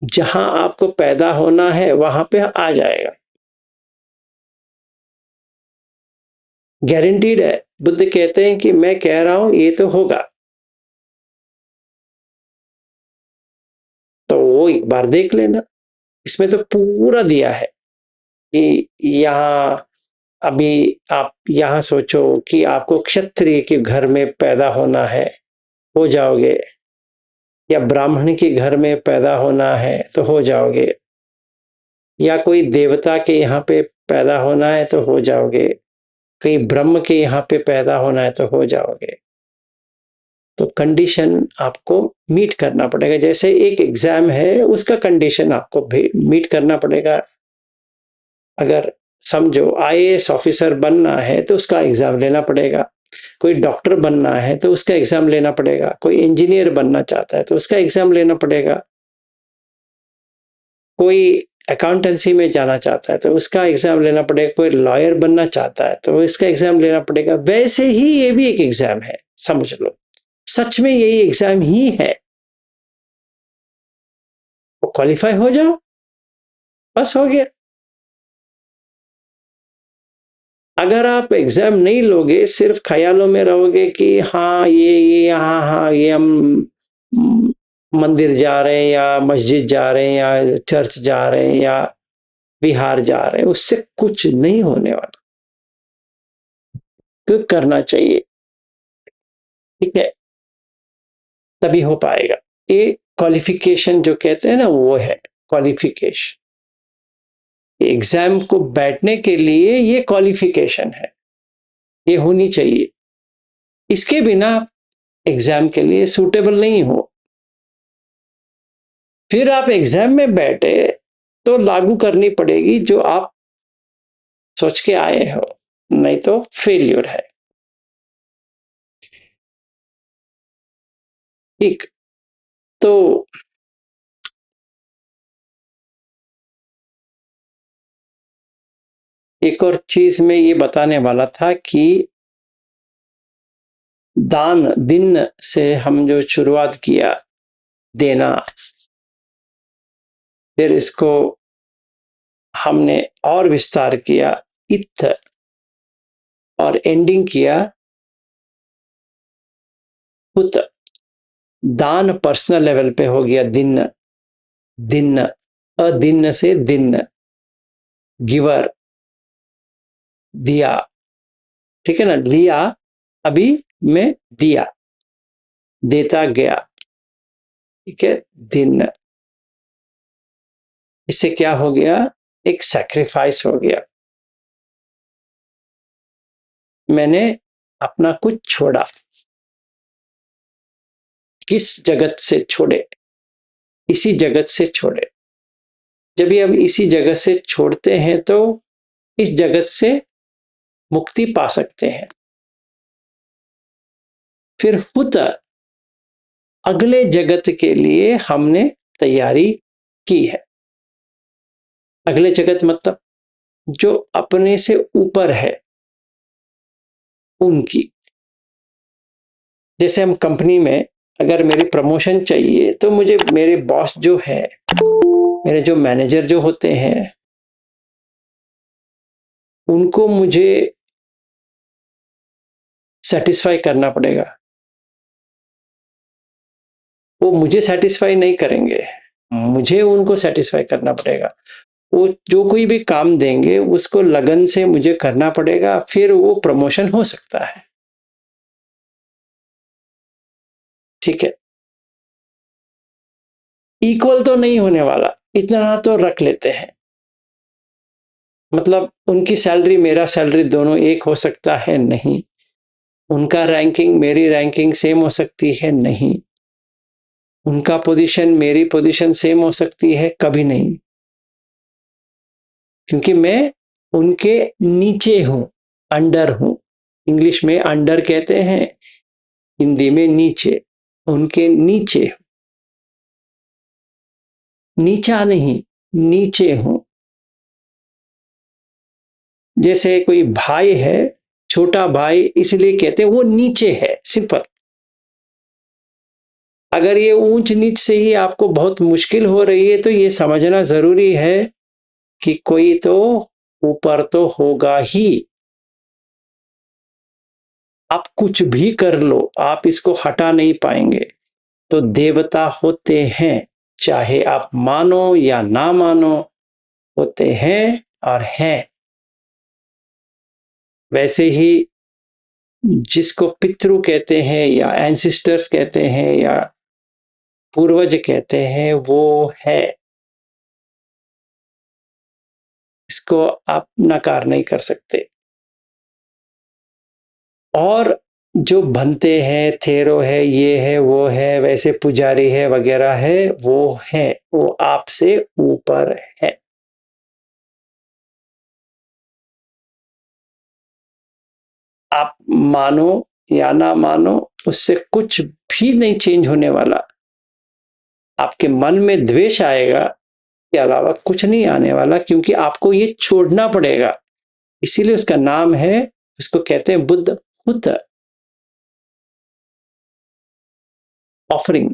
जहां आपको पैदा होना है वहां पे आ जाएगा, गारंटीड है। बुद्ध कहते हैं कि मैं कह रहा हूं ये तो होगा, तो वो एक बार देख लेना। इसमें तो पूरा दिया है कि यहाँ अभी आप यहाँ सोचो कि आपको क्षत्रिय के घर में पैदा होना है, हो जाओगे, या ब्राह्मण के घर में पैदा होना है तो हो जाओगे, या कोई देवता के यहाँ पे पैदा होना है तो हो जाओगे, कहीं ब्रह्म के यहाँ पे पैदा होना है तो हो जाओगे। तो कंडीशन आपको मीट करना पड़ेगा। जैसे एक एग्जाम है, उसका कंडीशन आपको भी मीट करना पड़ेगा। अगर समझो IAS ऑफिसर बनना है तो उसका एग्जाम लेना पड़ेगा, कोई डॉक्टर बनना है तो उसका एग्जाम लेना पड़ेगा, कोई इंजीनियर बनना चाहता है तो उसका एग्जाम लेना पड़ेगा, कोई अकाउंटेंसी में जाना चाहता है तो उसका एग्जाम लेना पड़ेगा, कोई लॉयर बनना चाहता है तो इसका एग्जाम लेना पड़ेगा। वैसे ही ये भी एक एग्जाम है, समझ लो। सच में यही एग्जाम ही है। वो क्वालिफाई हो जाओ, बस हो गया। अगर आप एग्जाम नहीं लोगे, सिर्फ ख्यालों में रहोगे कि हाँ ये हाँ ये हम मंदिर जा रहे हैं या मस्जिद जा रहे हैं या चर्च जा रहे हैं या बिहार जा रहे हैं, उससे कुछ नहीं होने वाला। क्यों करना चाहिए, ठीक है, तभी हो पाएगा। ये क्वालिफिकेशन जो कहते हैं ना, वो है क्वालिफिकेशन। एग्जाम को बैठने के लिए ये क्वालिफिकेशन है, ये होनी चाहिए। इसके बिना एग्जाम के लिए सूटेबल नहीं हो। फिर आप एग्जाम में बैठे तो लागू करनी पड़ेगी जो आप सोच के आए हो, नहीं तो फेलियर है। ठीक, तो एक और चीज मैं ये बताने वाला था कि दान दिन से हम जो शुरुआत किया देना, फिर इसको हमने और विस्तार किया इत्थ, और एंडिंग किया पुत। दान पर्सनल लेवल पे हो गया दिन, दिन अदिन से दिन, गिवर दिया, ठीक है ना, लिया अभी मैं दिया, देता गया, ठीक है, दिन। इससे क्या हो गया, एक सैक्रिफाइस हो गया। मैंने अपना कुछ छोड़ा। किस जगत से छोड़े, इसी जगत से छोड़े। जब भी हम इसी जगत से छोड़ते हैं तो इस जगत से मुक्ति पा सकते हैं। फिर हुत, अगले जगत के लिए हमने तैयारी की है। अगले जगत मतलब जो अपने से ऊपर है उनकी। जैसे हम कंपनी में अगर मेरी प्रमोशन चाहिए तो मुझे मेरे बॉस जो है, मेरे जो मैनेजर जो होते हैं, उनको मुझे सेटिस्फाई करना पड़ेगा। वो मुझे सेटिस्फाई नहीं करेंगे, मुझे उनको सेटिस्फाई करना पड़ेगा। वो जो कोई भी काम देंगे उसको लगन से मुझे करना पड़ेगा, फिर वो प्रमोशन हो सकता है, ठीक है। इक्वल तो नहीं होने वाला, इतना तो रख लेते हैं। मतलब उनकी सैलरी मेरा सैलरी दोनों एक हो सकता है, नहीं। उनका रैंकिंग मेरी रैंकिंग सेम हो सकती है, नहीं। उनका पोजीशन मेरी पोजीशन सेम हो सकती है, कभी नहीं। क्योंकि मैं उनके नीचे हूं, अंडर हूं। इंग्लिश में अंडर कहते हैं, हिंदी में नीचे, उनके नीचे, नीचा नहीं, नीचे हूं। जैसे कोई भाई है, छोटा भाई, इसलिए कहते हैं वो नीचे है, सिंपल। अगर ये ऊंच नीच से ही आपको बहुत मुश्किल हो रही है तो ये समझना जरूरी है कि कोई तो ऊपर तो होगा ही। आप कुछ भी कर लो, आप इसको हटा नहीं पाएंगे। तो देवता होते हैं, चाहे आप मानो या ना मानो, होते हैं और हैं। वैसे ही जिसको पितृ कहते हैं या एंसिस्टर्स कहते हैं या पूर्वज कहते हैं, वो है। इसको आप नकार नहीं कर सकते। और जो बनते हैं, थेरो है, ये है, वो है, वैसे पुजारी है वगैरह है, वो आपसे ऊपर है। आप मानो या ना मानो, उससे कुछ भी नहीं चेंज होने वाला। आपके मन में द्वेष आएगा के अलावा कुछ नहीं आने वाला, क्योंकि आपको ये छोड़ना पड़ेगा। इसीलिए उसका नाम है, उसको कहते हैं बुद्ध हुत, ऑफरिंग।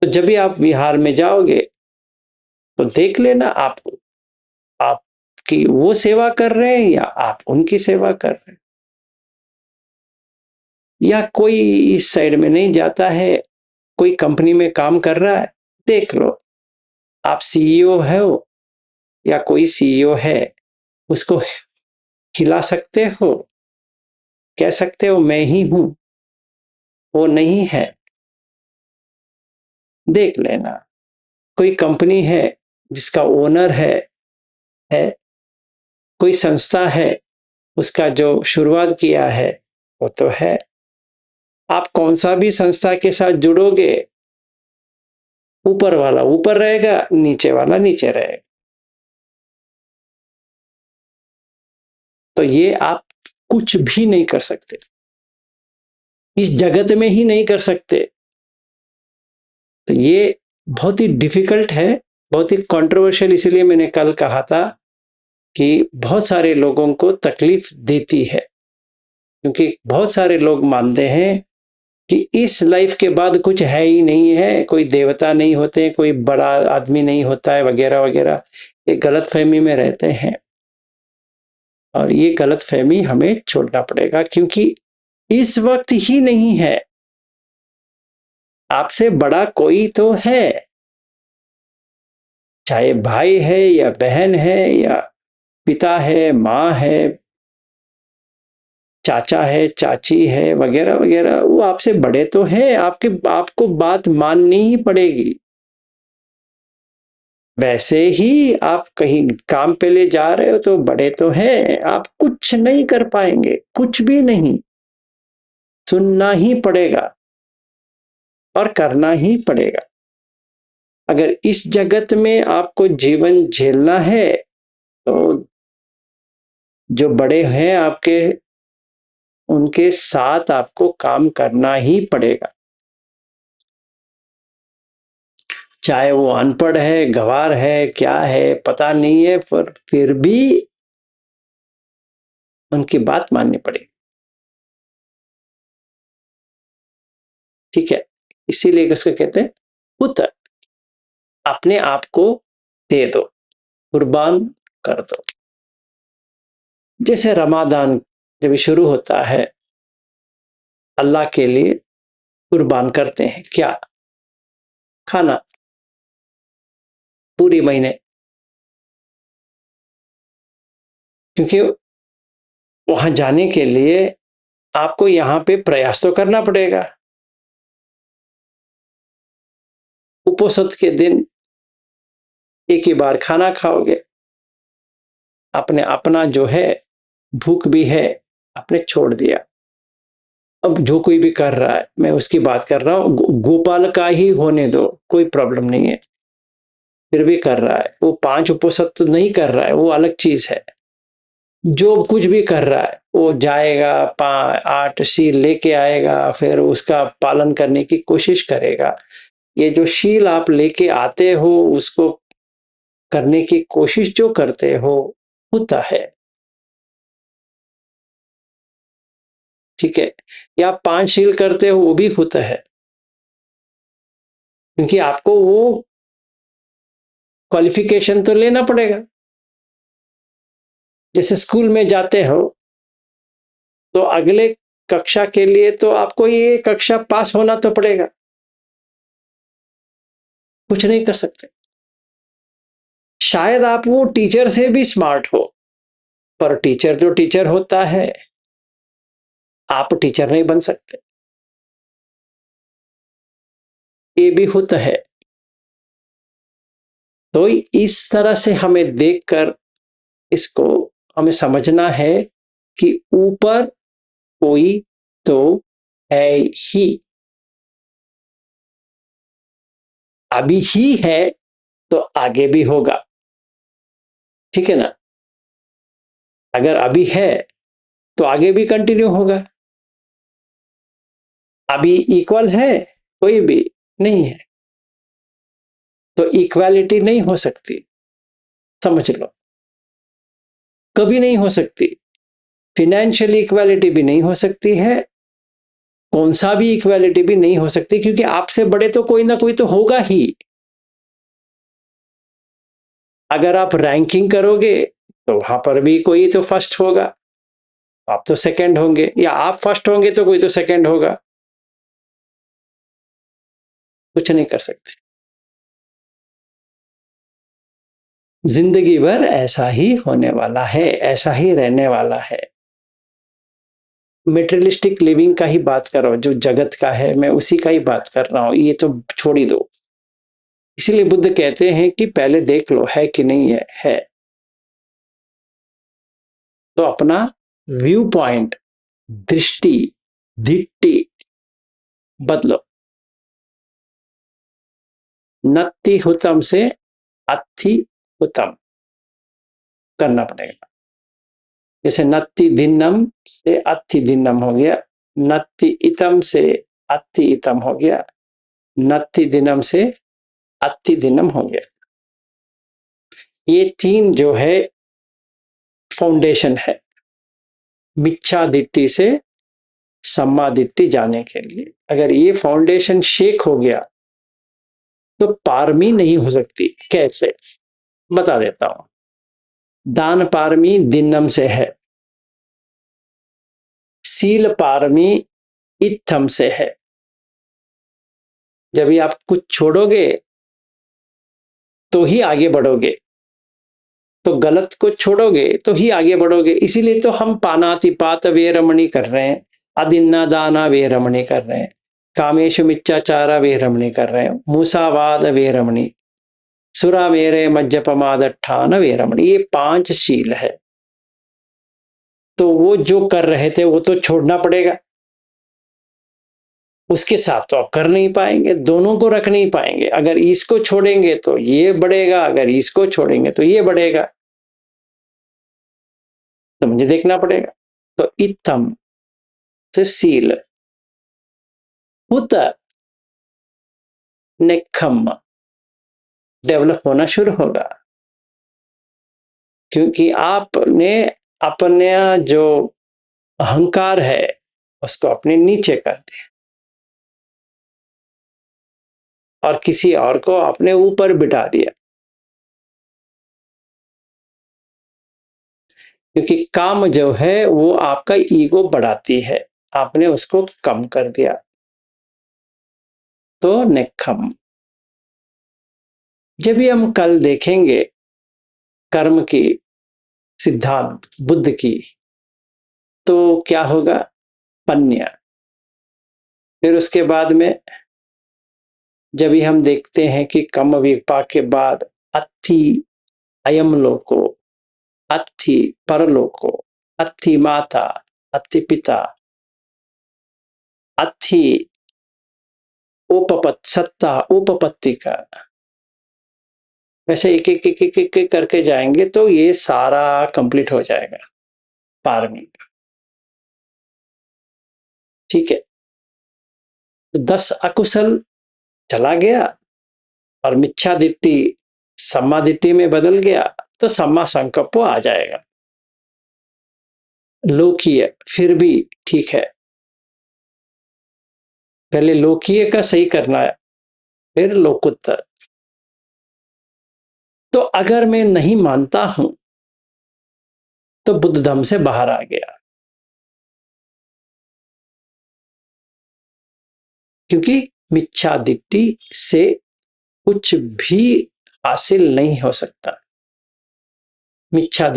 तो जब भी आप विहार में जाओगे तो देख लेना, आपकी वो सेवा कर रहे हैं या आप उनकी सेवा कर रहे हैं। या कोई इस साइड में नहीं जाता है, कोई कंपनी में काम कर रहा है, देख लो, आप सीईओ हो या कोई सीईओ है, उसको खिला सकते हो, कह सकते हो मैं ही हूं, वो नहीं है, देख लेना। कोई कंपनी है जिसका ओनर है, कोई संस्था है उसका जो शुरुआत किया है वो तो है। आप कौन सा भी संस्था के साथ जुड़ोगे, ऊपर वाला ऊपर रहेगा, नीचे वाला नीचे रहेगा। तो ये आप कुछ भी नहीं कर सकते, इस जगत में ही नहीं कर सकते। तो ये बहुत ही डिफिकल्ट है, बहुत ही कंट्रोवर्शियल। इसीलिए मैंने कल कहा था कि बहुत सारे लोगों को तकलीफ देती है, क्योंकि बहुत सारे लोग मानते हैं कि इस लाइफ के बाद कुछ है ही नहीं है, कोई देवता नहीं होते, कोई बड़ा आदमी नहीं होता है, वगैरह वगैरह। एक गलत फहमी में रहते हैं, और ये गलत फहमी हमें छोड़ना पड़ेगा, क्योंकि इस वक्त ही नहीं है, आपसे बड़ा कोई तो है। चाहे भाई है या बहन है या पिता है, माँ है, चाचा है, चाची है, वगैरह वगैरह, वो आपसे बड़े तो हैं, आपको बात माननी ही पड़ेगी। वैसे ही आप कहीं काम पे ले जा रहे हो तो बड़े तो हैं, आप कुछ नहीं कर पाएंगे, कुछ भी नहीं, सुनना ही पड़ेगा और करना ही पड़ेगा। अगर इस जगत में आपको जीवन झेलना है तो जो बड़े हैं आपके, उनके साथ आपको काम करना ही पड़ेगा। चाहे वो अनपढ़ है, गंवार है, क्या है पता नहीं है, पर फिर भी उनकी बात माननी पड़ेगी। ठीक है, इसीलिए उसको कहते हैं पुत्र। अपने आप को दे दो, कुर्बान कर दो। जैसे रमादान जब शुरू होता है, अल्लाह के लिए कुर्बान करते हैं क्या? खाना, पूरी महीने। क्योंकि वहां जाने के लिए आपको यहां पे प्रयास तो करना पड़ेगा। उपोषित के दिन एक ही बार खाना खाओगे, आपने अपना जो है भूख भी है, आपने छोड़ दिया। अब जो कोई भी कर रहा है, मैं उसकी बात कर रहा हूं, गोपाल का ही होने दो, कोई प्रॉब्लम नहीं है, फिर भी कर रहा है, वो 5 उपोषित तो नहीं कर रहा है, वो अलग चीज है। जो कुछ भी कर रहा है वो जाएगा, 8 शील लेके आएगा, फिर उसका पालन करने की कोशिश करेगा। ये जो शील आप लेके आते हो, उसको करने की कोशिश जो करते हो, होता है। ठीक है? या 5 शील करते हो, वो भी होता है। क्योंकि आपको वो क्वालिफिकेशन तो लेना पड़ेगा। जैसे स्कूल में जाते हो, तो अगले कक्षा के लिए तो आपको ये कक्षा पास होना तो पड़ेगा। कुछ नहीं कर सकते। शायद आप वो टीचर से भी स्मार्ट हो, पर टीचर जो टीचर होता है, आप टीचर नहीं बन सकते। ये भी होता है। तो इस तरह से हमें देखकर इसको हमें समझना है कि ऊपर कोई तो है ही। अभी ही है तो आगे भी होगा। ठीक है ना? अगर अभी है तो आगे भी कंटिन्यू होगा। अभी इक्वल है कोई भी नहीं है, तो इक्वालिटी नहीं हो सकती। समझ लो, कभी नहीं हो सकती। फिनेंशियल इक्वालिटी भी नहीं हो सकती है, कौन सा भी इक्वालिटी भी नहीं हो सकती, क्योंकि आपसे बड़े तो कोई ना कोई तो होगा ही। अगर आप रैंकिंग करोगे तो वहां पर भी कोई तो फर्स्ट होगा, आप तो सेकंड होंगे, या आप फर्स्ट होंगे तो कोई तो सेकंड होगा। कुछ नहीं कर सकते। जिंदगी भर ऐसा ही होने वाला है, ऐसा ही रहने वाला है। मेटेरियलिस्टिक लिविंग का ही बात करो, जो जगत का है मैं उसी का ही बात कर रहा हूं, ये तो छोड़ ही दो। इसीलिए बुद्ध कहते हैं कि पहले देख लो है कि नहीं है। तो अपना व्यू पॉइंट, दृष्टि, दिट्टी बदलो। नत्ति हुतम से अत्थि हुतम करना पड़ेगा। जैसे नत्ति दिन्नम से अत्थि दिन्नम हो गया, नत्ति इतम से अत्थि इतम हो गया, नत्ति दिनम से अत्थि दिनम हो गया। ये 3 जो है फाउंडेशन है मिच्छा दिट्टी से सम्मा दिट्टी जाने के लिए। अगर ये फाउंडेशन शेक हो गया तो पारमी नहीं हो सकती। कैसे? बता देता हूं। दान पारमी दिन्नम से है, सील पारमी इत्थम से है। जब भी आप कुछ छोड़ोगे तो ही आगे बढ़ोगे, तो गलत को छोड़ोगे तो ही आगे बढ़ोगे। इसीलिए तो हम पानातिपात वेरमणि कर रहे हैं, अदिन्ना दाना वेरमणि कर रहे हैं, कामेश मिच्चाचारा वेरमणि कर रहे हैं, मूसावाद वेरमणि, सुरा मेरे मज्जपमादठान वेरमणि। ये 5 शील है। तो वो जो कर रहे थे वो तो छोड़ना पड़ेगा, उसके साथ तो आप कर नहीं पाएंगे, दोनों को रख नहीं पाएंगे। अगर इसको छोड़ेंगे तो ये बढ़ेगा, अगर इसको छोड़ेंगे तो ये बढ़ेगा। तो मुझे देखना पड़ेगा। तो इत्थम से सील, हुत नेखम डेवलप होना शुरू होगा, क्योंकि आपने अपना जो अहंकार है उसको अपने नीचे कर दिया और किसी और को अपने ऊपर बिठा दिया। क्योंकि काम जो है वो आपका ईगो बढ़ाती है, आपने उसको कम कर दिया। तो नेखम। जब भी हम कल देखेंगे कर्म की सिद्धांत बुद्ध की, तो क्या होगा? पन्या। फिर उसके बाद में जब भी हम देखते हैं कि कम विपाक के बाद अत्थि अयम लोको, अत्थि परलोको, अत्थि माता, अत्थि पिता, अत्थि उपपत सत्ता उपपत्ति का, वैसे एक एक एक एक एक करके जाएंगे तो ये सारा कंप्लीट हो जाएगा। पारमी। ठीक है, 10 अकुशल चला गया और मिच्छा दिट्टी सम्मा दिट्टी में बदल गया तो सम्मा संकल्प आ जाएगा। लोकीय फिर भी ठीक है, पहले लोकीय का सही करना है, फिर लोकोत्तर। तो अगर मैं नहीं मानता हूं तो बुद्ध धम्म से बाहर आ गया, क्योंकि मिच्छा दिट्टी से कुछ भी हासिल नहीं हो सकता। मिच्छा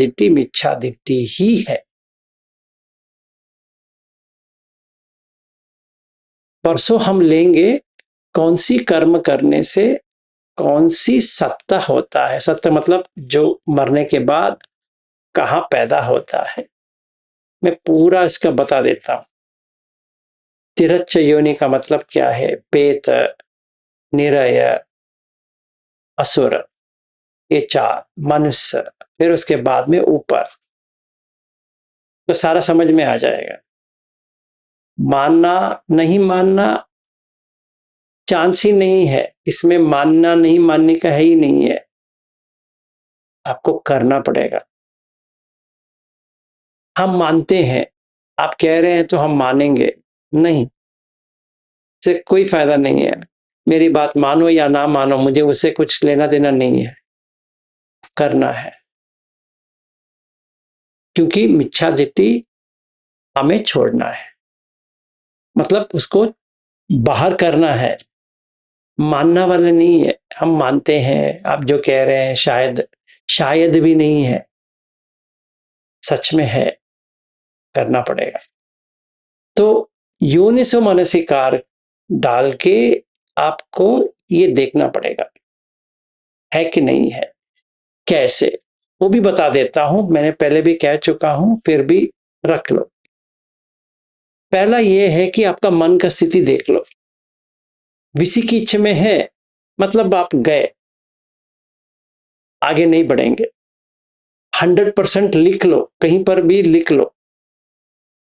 दिट्टी ही है। परसों हम लेंगे कौन सी कर्म करने से कौन सी सत्ता होता है। सत्ता मतलब जो मरने के बाद कहाँ पैदा होता है, मैं पूरा इसका बता देता हूं। तिरच्छ योनि का मतलब क्या है, पेत, निरय, असुर, ये 4, मनुष्य, फिर उसके बाद में ऊपर, तो सारा समझ में आ जाएगा। मानना नहीं मानना चांस ही नहीं है इसमें, मानना नहीं मानने का है ही नहीं है, आपको करना पड़ेगा। हम मानते हैं, आप कह रहे हैं तो हम मानेंगे नहीं, से कोई फायदा नहीं है। मेरी बात मानो या ना मानो, मुझे उससे कुछ लेना देना नहीं है, करना है। क्योंकि मिच्छा दिट्टी हमें छोड़ना है, मतलब उसको बाहर करना है, मानना वाले नहीं है। हम मानते हैं, आप जो कह रहे हैं शायद, शायद भी नहीं है, सच में है, करना पड़ेगा। तो योनिसो मनसिकार डाल के आपको ये देखना पड़ेगा है कि नहीं है। कैसे, वो भी बता देता हूं, मैंने पहले भी कह चुका हूं, फिर भी रख लो। पहला ये है कि आपका मन का स्थिति देख लो, विसी की इच्छा में है, मतलब आप गए, आगे नहीं बढ़ेंगे। 100% लिख लो, कहीं पर भी लिख लो।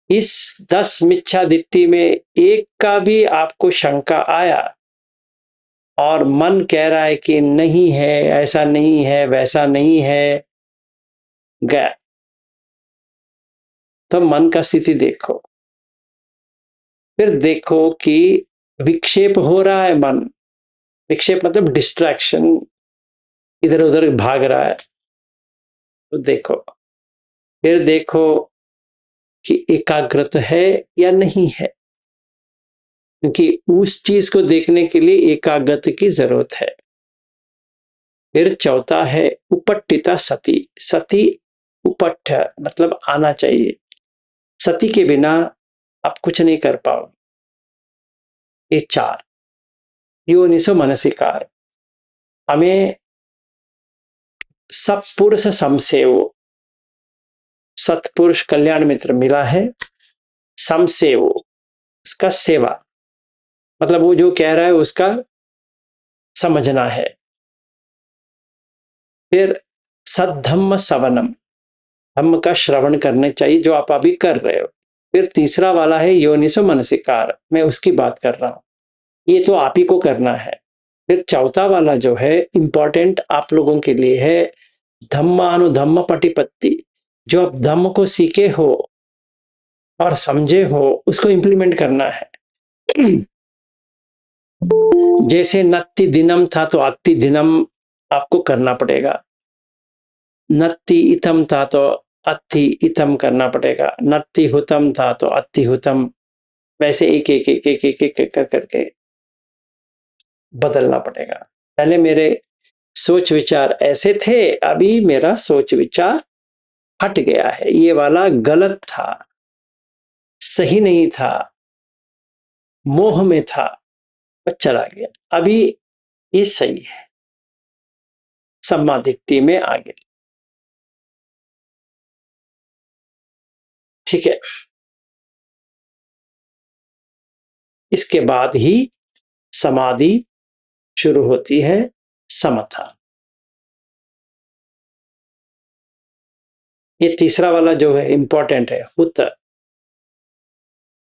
इस 10 मिच्छा दिट्टी में एक का भी आपको शंका आया और मन कह रहा है कि नहीं है, ऐसा नहीं है, वैसा नहीं है, गया, तो मन का स्थिति देखो। फिर देखो कि विक्षेप हो रहा है मन, विक्षेप मतलब डिस्ट्रैक्शन, इधर उधर भाग रहा है, तो देखो। फिर देखो कि एकाग्रत है या नहीं है, क्योंकि उस चीज को देखने के लिए एकाग्रत की जरूरत है। फिर चौथा है उपट्टिता सती। सती उपट्ठ मतलब आना चाहिए, सती के बिना आप कुछ नहीं कर पाओ। ये 4 योनिसो मनसिकार, हमें सत्पुरुष समसेव, सत्पुरुष कल्याण मित्र मिला है, समसेव उसका सेवा, मतलब वो जो कह रहा है उसका समझना है। फिर सद्धम्म सवनम, धम्म का श्रवण करने चाहिए जो आप अभी कर रहे हो। फिर तीसरा वाला है योनिसो मनसिकार, मैं उसकी बात कर रहा हूं, ये तो आप ही को करना है। फिर चौथा वाला जो है इंपॉर्टेंट आप लोगों के लिए है, धम्मानुधम्म पटिपत्ति, जो आप धम्म को सीखे हो और समझे हो उसको इंप्लीमेंट करना है। जैसे नत्ति दिनम था तो अति दिनम आपको करना पड़ेगा, नत्ति इतम था तो अति इतम करना पड़ेगा, नत्ति हुतम था तो अति हुतम, वैसे एक एक एक एक एक एक, एक करके बदलना पड़ेगा। पहले मेरे सोच विचार ऐसे थे, अभी मेरा सोच विचार हट गया है, ये वाला गलत था, सही नहीं था, मोह में था, और चला गया, अभी ये सही है, सम्मादिट्टी में आ गया। ठीक है, इसके बाद ही समाधि शुरू होती है, समथा। ये तीसरा वाला जो है इंपॉर्टेंट है, हुत।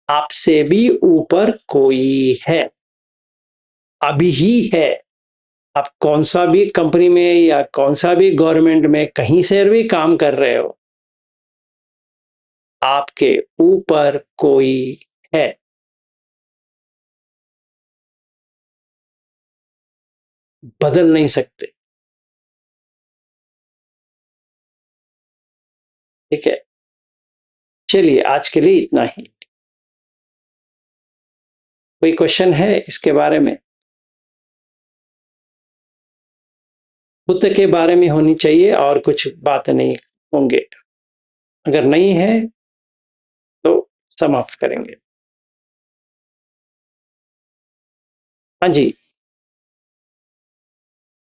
आपसे भी ऊपर कोई है, अभी ही है। आप कौन सा भी कंपनी में या कौन सा भी गवर्नमेंट में कहीं से भी काम कर रहे हो, आपके ऊपर कोई है। बदल नहीं सकते। ठीक है, चलिए आज के लिए इतना ही। कोई क्वेश्चन है इसके बारे में? बुद्ध के बारे में होनी चाहिए और कुछ बात नहीं होंगे। अगर नहीं है तो समाप्त करेंगे। हाँ जी।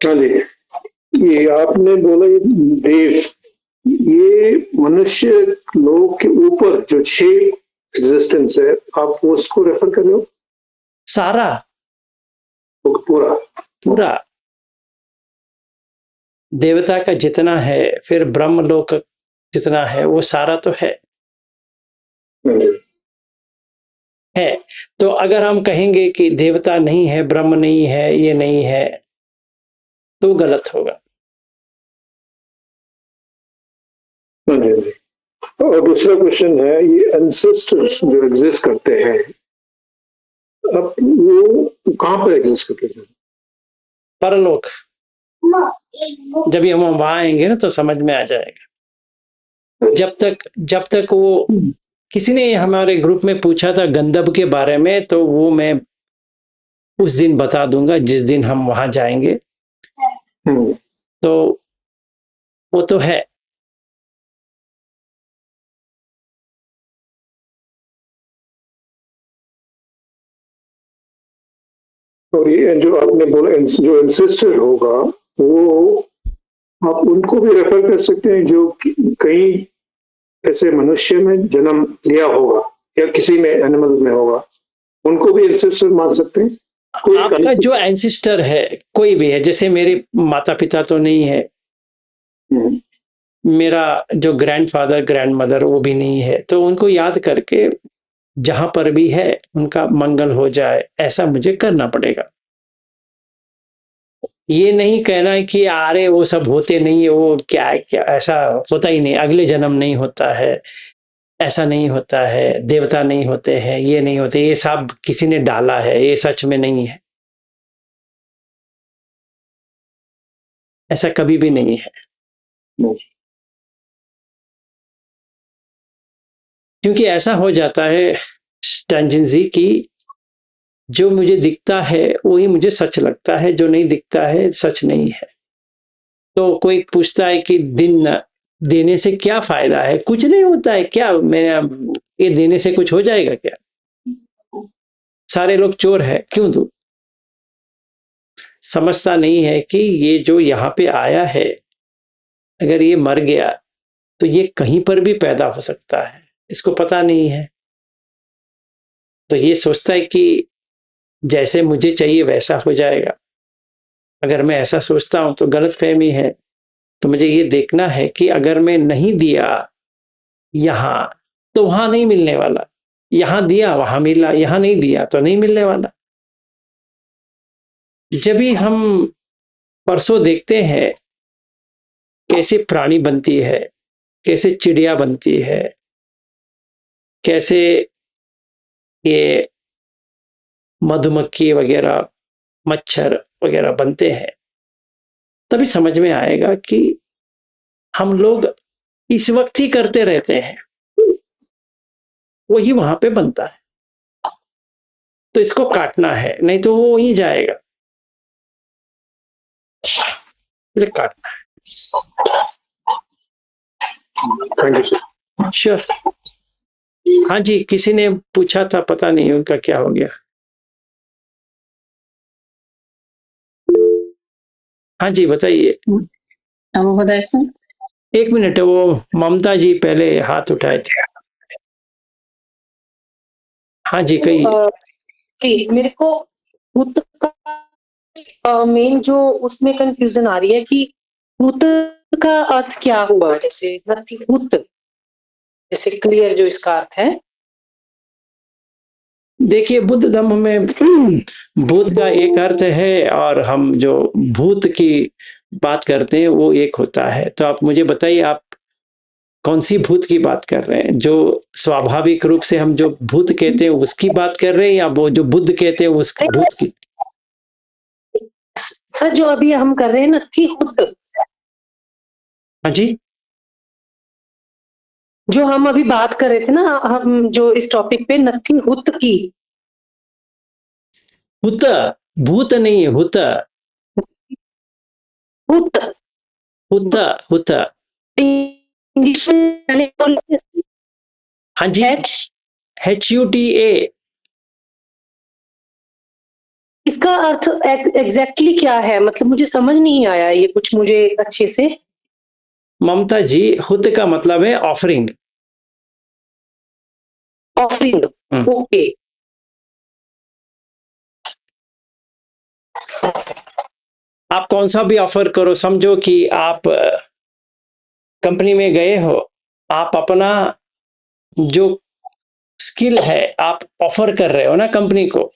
हाँ जी, ये आपने बोला ये देव, ये मनुष्य लोग के ऊपर जो 6 एग्जिस्टेंस है, आप उसको रेफर कर रहे हो? सारा पूरा पूरा देवता का जितना है, फिर ब्रह्मलोक जितना है, वो सारा तो है। है तो अगर हम कहेंगे कि देवता नहीं है, ब्रह्म नहीं है, ये नहीं है, तो गलत होगा। हाँ जी, हाँ जी। और दूसरा क्वेश्चन है, ये एंसेस्टर्स जो एग्जिस्ट करते हैं, अब वो कहाँ पर एग्जिस्ट करते हैं? परलोक। जब हम वहां आएंगे ना तो समझ में आ जाएगा। जब तक वो, किसी ने हमारे ग्रुप में पूछा था गंधर्व के बारे में, तो वो मैं उस दिन बता दूंगा जिस दिन हम वहां जाएंगे। तो वो तो है। और ये जो आपने बोला जो एंसेस्टर होगा, वो आप उनको भी रेफर कर सकते हैं जो कहीं ऐसे मनुष्य में जन्म लिया होगा या किसी में एनिमल में होगा, उनको भी एंसेस्टर मान सकते हैं। आपका जो एंसेस्टर है कोई भी है, जैसे मेरे माता पिता तो नहीं है, मेरा जो ग्रैंडफादर ग्रैंडमदर वो भी नहीं है, तो उनको याद करके जहां पर भी है उनका मंगल हो जाए, ऐसा मुझे करना पड़ेगा। ये नहीं कहना है कि अरे वो सब होते नहीं है, वो क्या है, क्या ऐसा होता ही नहीं, अगले जन्म नहीं होता है, ऐसा नहीं होता है, देवता नहीं होते हैं, ये नहीं होते, ये सब किसी ने डाला है, ये सच में नहीं है। ऐसा कभी भी नहीं है। क्योंकि ऐसा हो जाता है स्टैंजन जी की, जो मुझे दिखता है वही मुझे सच लगता है, जो नहीं दिखता है सच नहीं है। तो कोई पूछता है कि दिन देने से क्या फायदा है? कुछ नहीं होता है क्या? मैं ये देने से कुछ हो जाएगा क्या? सारे लोग चोर है, क्यों दूं? समझता नहीं है कि ये जो यहाँ पे आया है, अगर ये मर गया तो ये कहीं पर भी पैदा हो सकता है, इसको पता नहीं है। तो ये सोचता है कि जैसे मुझे चाहिए वैसा हो जाएगा। अगर मैं ऐसा सोचता हूं तो गलत फहमी है। तो मुझे ये देखना है कि अगर मैं नहीं दिया यहां, तो वहां नहीं मिलने वाला। यहां दिया वहां मिला, यहां नहीं दिया तो नहीं मिलने वाला। जब भी हम परसों देखते हैं कैसे प्राणी बनती है, कैसे चिड़िया बनती है, कैसे ये मधुमक्खी वगैरह, मच्छर वगैरह बनते हैं, तभी समझ में आएगा कि हम लोग इस वक्त ही करते रहते हैं, वही वहां पे बनता है। तो इसको काटना है, नहीं तो वो वहीं जाएगा। काटना है। श्योर। हाँ जी, किसी ने पूछा था, पता नहीं उनका क्या हो गया। हाँ जी बताइए। एक मिनट, वो ममता जी पहले हाथ उठाए थे। हाँ जी कहिए। मेरे को भूत का मेन जो उसमें कंफ्यूजन आ रही है कि भूत का अर्थ क्या हुआ? जैसे नथिहुत, जैसे क्लियर जो इसका अर्थ है। देखिए, बुद्ध धर्म में भूत का एक अर्थ है और हम जो भूत की बात करते हैं वो एक होता है। तो आप मुझे बताइए, आप कौन सी भूत की बात कर रहे हैं? जो स्वाभाविक रूप से हम जो भूत कहते हैं उसकी बात कर रहे हैं, या वो जो बुद्ध कहते हैं उस भूत की? सर, जो अभी हम कर रहे हैं नथिहुत, हाँ जी। जो हम अभी बात कर रहे थे ना, हम जो इस टॉपिक पे नथिहुत की। हुत, भूत नहीं है, हुत। हुत हुत, हुत। इंग्लिश में पहले बोलिए। हाँ जी। H, HUTA। इसका अर्थ एग्जैक्टली क्या है? मतलब मुझे समझ नहीं आया ये कुछ मुझे अच्छे से। ममता जी, हुत का मतलब है ऑफरिंग। Offering, okay. आप कौन सा भी ऑफर करो, समझो कि आप कंपनी में गए हो, आप अपना जो स्किल है आप ऑफर कर रहे हो ना कंपनी को।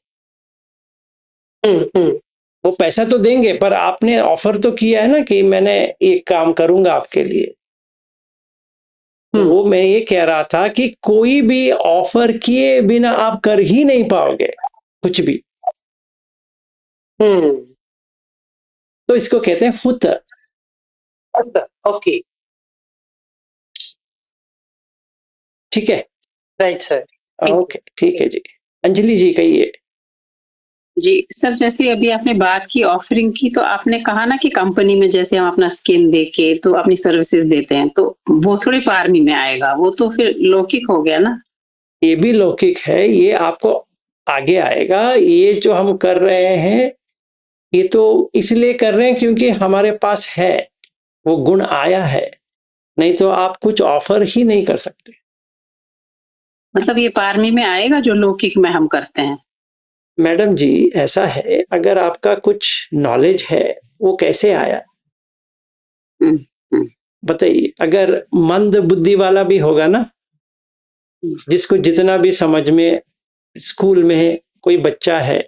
वो पैसा तो देंगे, पर आपने ऑफर तो किया है ना कि मैंने एक काम करूंगा आपके लिए। तो वो मैं ये कह रहा था कि कोई भी ऑफर किए बिना आप कर ही नहीं पाओगे कुछ भी। तो इसको कहते हैं हुत। ओके, ठीक है। Right sir. ओके, ठीक है जी। अंजलि जी कहिए। जी सर, जैसे अभी आपने बात की ऑफरिंग की, तो आपने कहा ना कि कंपनी में जैसे हम अपना स्किल दे के तो अपनी सर्विसेज देते हैं, तो वो थोड़ी पारमी में आएगा, वो तो फिर लौकिक हो गया ना। ये भी लौकिक है, ये आपको आगे आएगा। ये जो हम कर रहे हैं ये तो इसलिए कर रहे हैं क्योंकि हमारे पास है, वो गुण आया है, नहीं तो आप कुछ ऑफर ही नहीं कर सकते। मतलब ये पारमी में आएगा जो लौकिक में हम करते हैं। मैडम जी, ऐसा है, अगर आपका कुछ नॉलेज है वो कैसे आया बताइए? अगर मंद बुद्धि वाला भी होगा ना, जिसको जितना भी समझ में, स्कूल में कोई बच्चा है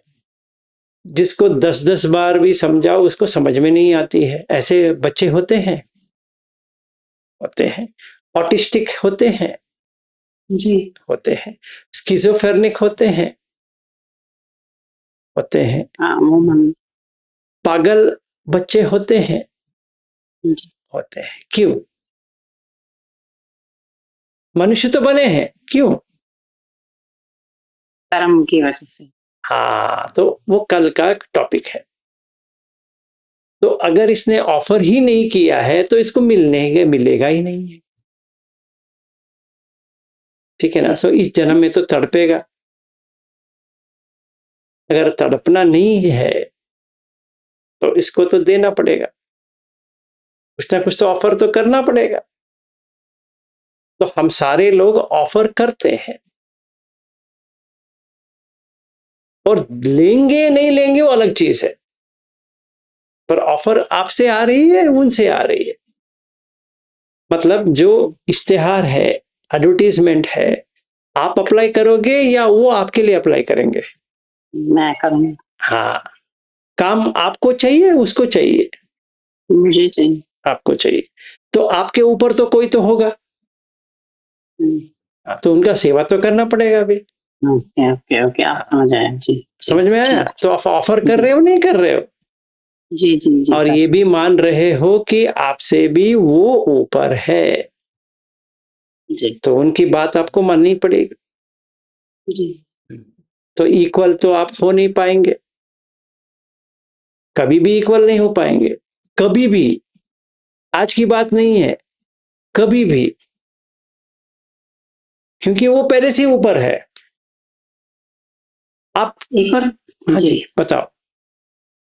जिसको 10-10 बार भी समझाओ उसको समझ में नहीं आती है, ऐसे बच्चे होते हैं। ऑटिस्टिक होते हैं। जी। होते हैं। स्किज़ोफ्रेनिक होते हैं। पागल बच्चे होते हैं। होते हैं। क्यों? मनुष्य तो बने हैं, क्यों? कर्म की वजह से। हाँ, तो वो कल का टॉपिक है। तो अगर इसने ऑफर ही नहीं किया है तो इसको मिलेगा ही नहीं है। ठीक है ना? तो इस जन्म में तो तड़पेगा। अगर तड़पना नहीं है तो इसको तो देना पड़ेगा, कुछ ना कुछ तो ऑफर तो करना पड़ेगा। तो हम सारे लोग ऑफर करते हैं, और लेंगे नहीं लेंगे वो अलग चीज है, पर ऑफर आपसे आ रही है, उनसे आ रही है। मतलब जो इश्तिहार है, एडवर्टीजमेंट है, आप अप्लाई करोगे या वो आपके लिए अप्लाई करेंगे? मैं करूंगा। हाँ, काम आपको चाहिए, उसको चाहिए? मुझे चाहिए। आपको चाहिए। तो आपके ऊपर तो कोई तो होगा, तो उनका सेवा तो करना पड़ेगा अभी। ओके ओके ओके, आप समझ आए। जी, समझ में आया? तो आप ऑफर कर रहे हो, नहीं कर रहे हो? जी जी जी। और ये भी मान रहे हो कि आपसे भी वो ऊपर है, जी तो उनकी बात आपको माननी पड़ेगी। जी। तो इक्वल तो आप हो नहीं पाएंगे, कभी भी इक्वल नहीं हो पाएंगे, कभी भी। आज की बात नहीं है, कभी भी, क्योंकि वो पहले से ऊपर है। आप एक और, हाँ जी, बताओ।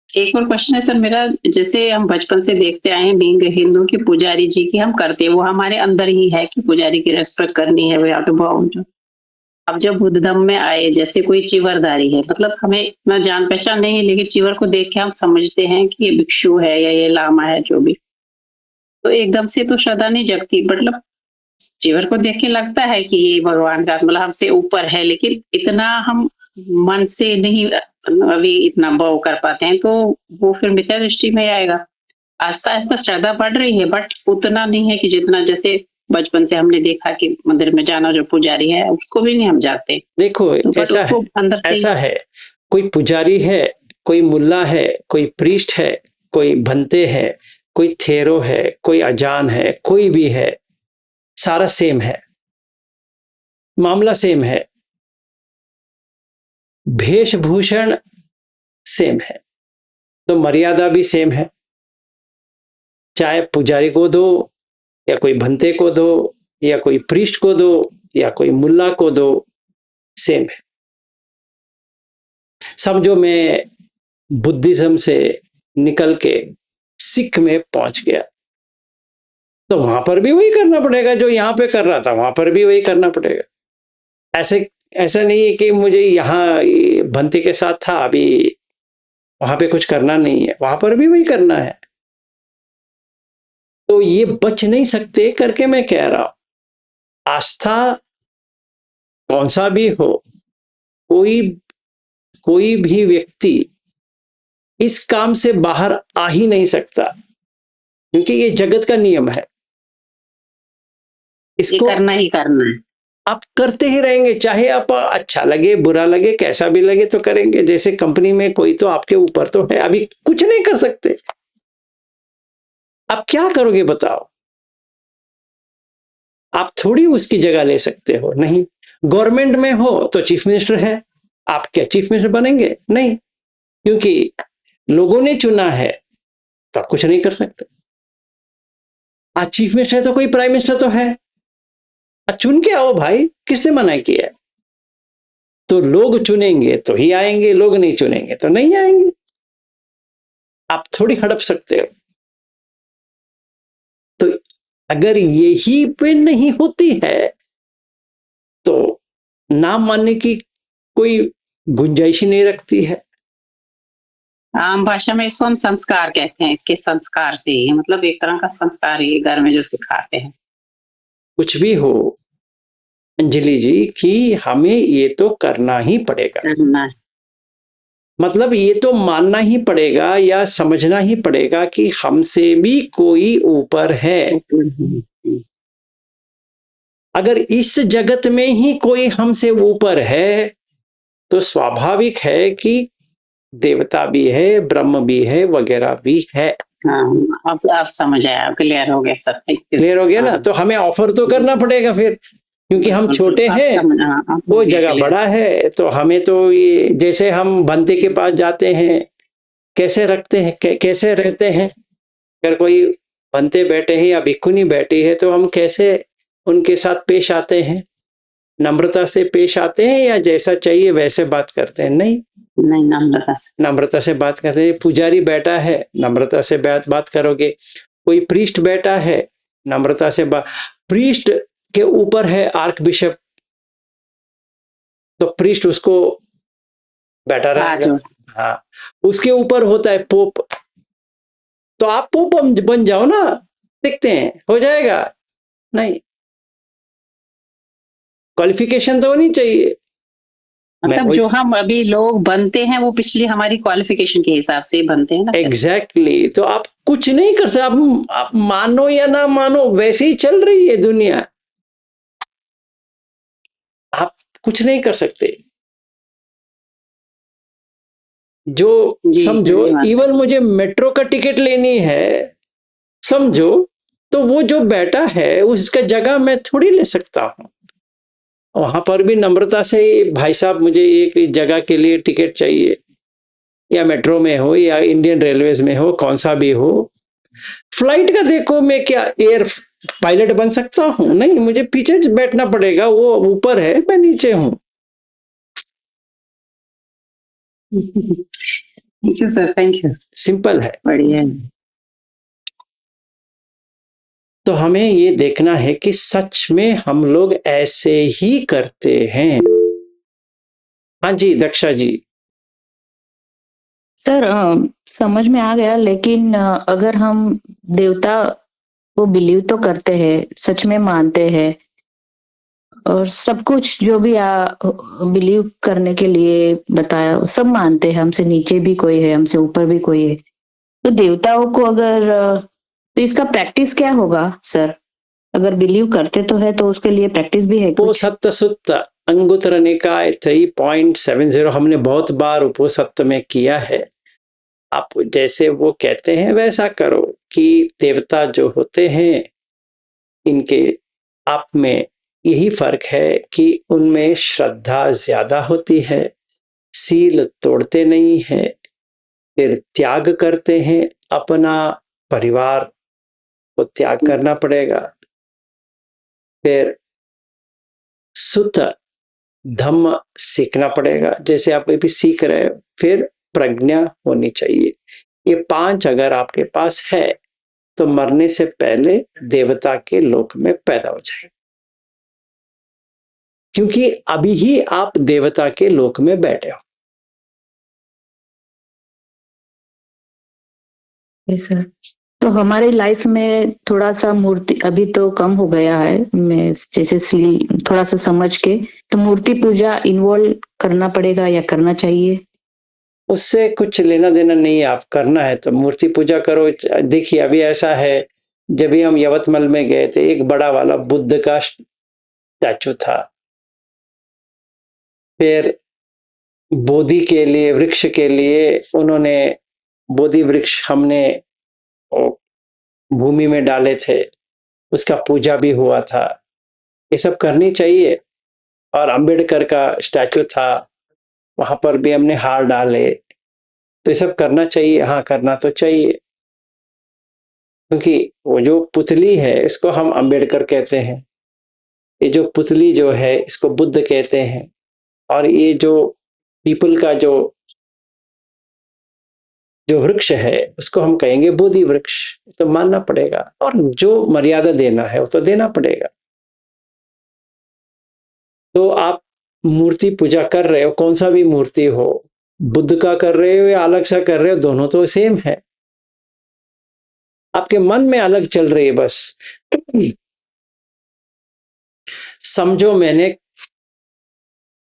एक और क्वेश्चन है सर मेरा। जैसे हम बचपन से देखते आए हैं, बीइंग हिंदू, की पुजारी जी की हम करते हैं, वो हमारे अंदर ही है कि पुजारी की रेस्पेक्ट करनी है, वे आउट ऑफ बाउंड। अब जब बुद्ध धर्म में आए, जैसे कोई चिवरदारी है, मतलब हमें इतना जान पहचान नहीं है, लेकिन चिवर को देख के हम समझते हैं कि ये भिक्षु है या ये लामा है, जो भी। तो एकदम से तो श्रद्धा नहीं जगती, मतलब जीवन को देख के लगता है कि ये भगवान का मतलब हमसे ऊपर है, लेकिन इतना हम मन से नहीं अभी इतना भाव कर पाते हैं, तो वो फिर मिथ्या दृष्टि में आएगा। आस्ता आस्ता श्रद्धा बढ़ रही है, बट उतना नहीं है कि जितना जैसे बचपन से हमने देखा कि मंदिर में जाना, जो पुजारी है उसको भी नहीं हम जाते, देखो तो बट ऐसा उसको है, अंदर से ऐसा है, कोई पुजारी है, कोई मुल्ला है, कोई प्रीस्ट है, कोई भंते है, कोई थेरो है, कोई अजान है, कोई भी है, सारा सेम है, मामला सेम है, वेशभूषण सेम है, तो मर्यादा भी सेम है। चाहे पुजारी को दो या कोई भंते को दो या कोई प्रीस्ट को दो या कोई मुल्ला को दो, सेम है। समझो मैं बुद्धिज्म से निकल के सिख में पहुंच गया, तो वहां पर भी वही करना पड़ेगा जो यहां पे कर रहा था, वहां पर भी वही करना पड़ेगा। ऐसा नहीं है कि मुझे यहाँ भंते के साथ था, अभी वहां पे कुछ करना नहीं है, वहां पर भी वही करना है। तो ये बच नहीं सकते करके मैं कह रहा हूं। आस्था कौन सा भी हो, कोई भी व्यक्ति इस काम से बाहर आ ही नहीं सकता, क्योंकि ये जगत का नियम है। ये इसको करना ही करना है। आप करते ही रहेंगे, चाहे आप अच्छा लगे बुरा लगे कैसा भी लगे तो करेंगे। जैसे कंपनी में कोई तो आपके ऊपर तो है, अभी कुछ नहीं कर सकते, आप क्या करोगे बताओ? आप थोड़ी उसकी जगह ले सकते हो, नहीं। गवर्नमेंट में हो तो चीफ मिनिस्टर है, आप क्या चीफ मिनिस्टर बनेंगे? नहीं, क्योंकि लोगों ने चुना है, तो आप कुछ नहीं कर सकते। आज चीफ मिनिस्टर है तो कोई प्राइम मिनिस्टर तो है, चुन के आओ भाई, किसने मना किया है? तो लोग चुनेंगे तो ही आएंगे, लोग नहीं चुनेंगे तो नहीं आएंगे। आप थोड़ी हड़प सकते हो। तो अगर यही पे नहीं होती है तो नाम मानने की कोई गुंजाइश ही नहीं रखती है। आम भाषा में इसको हम संस्कार कहते हैं, इसके संस्कार से ही, मतलब एक तरह का संस्कार ही घर में जो सिखाते हैं। कुछ भी हो अंजलि जी, कि हमें ये तो करना ही पड़ेगा, करना है। मतलब ये तो मानना ही पड़ेगा या समझना ही पड़ेगा कि हमसे भी कोई ऊपर है। अगर इस जगत में ही कोई हमसे ऊपर है तो स्वाभाविक है कि देवता भी है, ब्रह्म भी है, वगैरह भी है। हाँ, अब आप समझ आया, क्लियर हो गया सब। क्लियर हो गया ना? तो हमें ऑफर तो करना पड़ेगा फिर, क्योंकि हम छोटे हैं, वो जगह बड़ा है। तो हमें तो ये, जैसे हम बंदे के पास जाते हैं, कैसे रखते हैं, कैसे रहते हैं, अगर कोई बंदे बैठे हैं या भिक्खुनी बैठी है तो हम कैसे उनके साथ पेश आते हैं? नम्रता से पेश आते हैं या जैसा चाहिए वैसे बात करते हैं? नहीं, नम्रता से बात करते हैं। पुजारी बैठा है, नम्रता से बात करोगे। कोई प्रीस्ट बैठा है, नम्रता से बात। प्रीस्ट के ऊपर है आर्क बिशप, तो प्रीस्ट उसको बैठा रहेगा। हाँ, उसके ऊपर होता है पोप, तो आप पोप बन जाओ ना, देखते हैं हो जाएगा। नहीं, क्वालिफिकेशन तो होनी चाहिए। मतलब जो हम अभी लोग बनते हैं वो पिछली हमारी क्वालिफिकेशन के हिसाब से बनते हैं ना। एग्जैक्टली। तो आप कुछ नहीं कर सकते, आप मानो या ना मानो, वैसे ही चल रही है दुनिया, आप कुछ नहीं कर सकते। जो समझो, इवन मुझे मेट्रो का टिकट लेनी है, समझो, तो वो जो बैठा है उसका जगह मैं थोड़ी ले सकता हूं। वहां पर भी नम्रता से, भाई साहब मुझे एक जगह के लिए टिकट चाहिए, या मेट्रो में हो या इंडियन रेलवेज में हो, कौन सा भी हो। फ्लाइट का देखो, मैं क्या एयर पायलट बन सकता हूं? नहीं, मुझे पीछे बैठना पड़ेगा, वो ऊपर है, मैं नीचे हूं। Thank you sir, thank you. Simple है, बढ़िया। तो हमें ये देखना है कि सच में हम लोग ऐसे ही करते हैं। हाँ जी, दक्षा जी। सर समझ में आ गया, लेकिन अगर हम देवता वो बिलीव तो करते हैं, सच में मानते हैं और सब कुछ जो भी बिलीव करने के लिए बताया सब मानते हैं। हमसे नीचे भी कोई है, हमसे ऊपर भी कोई है। तो देवताओं को अगर तो इसका प्रैक्टिस क्या होगा सर? अगर बिलीव करते तो है तो उसके लिए प्रैक्टिस भी है कुछ? उपोसत्त सुत्त अंगुत्तर निकाय 3.70 हमने बहुत बार उपोसत्त में किया है। आप जैसे वो कहते हैं वैसा करो कि देवता जो होते हैं इनके आप में यही फर्क है कि उनमें श्रद्धा ज्यादा होती है, सील तोड़ते नहीं है, फिर त्याग करते हैं, अपना परिवार को त्याग करना पड़ेगा, फिर सुत धम्म सीखना पड़ेगा जैसे आप अभी सीख रहे हो, फिर प्रज्ञा होनी चाहिए। ये 5 अगर आपके पास है तो मरने से पहले देवता के लोक में पैदा हो जाए, क्योंकि अभी ही आप देवता के लोक में बैठे हो। सर तो हमारी लाइफ में थोड़ा सा मूर्ति अभी तो कम हो गया है, मैं जैसे थोड़ा सा समझ के, तो मूर्ति पूजा इन्वॉल्व करना पड़ेगा या करना चाहिए? उससे कुछ लेना देना नहीं है, आप करना है तो मूर्ति पूजा करो। देखिए अभी ऐसा है, जब भी हम यवतमल में गए थे एक बड़ा वाला बुद्ध का स्टैचू था, फिर बोधि के लिए वृक्ष के लिए उन्होंने बोधि वृक्ष हमने भूमि में डाले थे, उसका पूजा भी हुआ था। ये सब करनी चाहिए। और अंबेडकर का स्टैचू था, वहां पर भी हमने हार डाले, तो ये सब करना चाहिए। हाँ करना तो चाहिए, क्योंकि वो जो पुतली है इसको हम अंबेडकर कहते हैं, ये जो पुतली जो है इसको बुद्ध कहते हैं, और ये जो पीपल का जो जो वृक्ष है उसको हम कहेंगे बोधि वृक्ष। तो मानना पड़ेगा और जो मर्यादा देना है वो तो देना पड़ेगा। तो आप मूर्ति पूजा कर रहे हो, कौन सा भी मूर्ति हो, बुद्ध का कर रहे हो या अलग सा कर रहे हो, दोनों तो सेम है, आपके मन में अलग चल रही है बस। समझो मैंने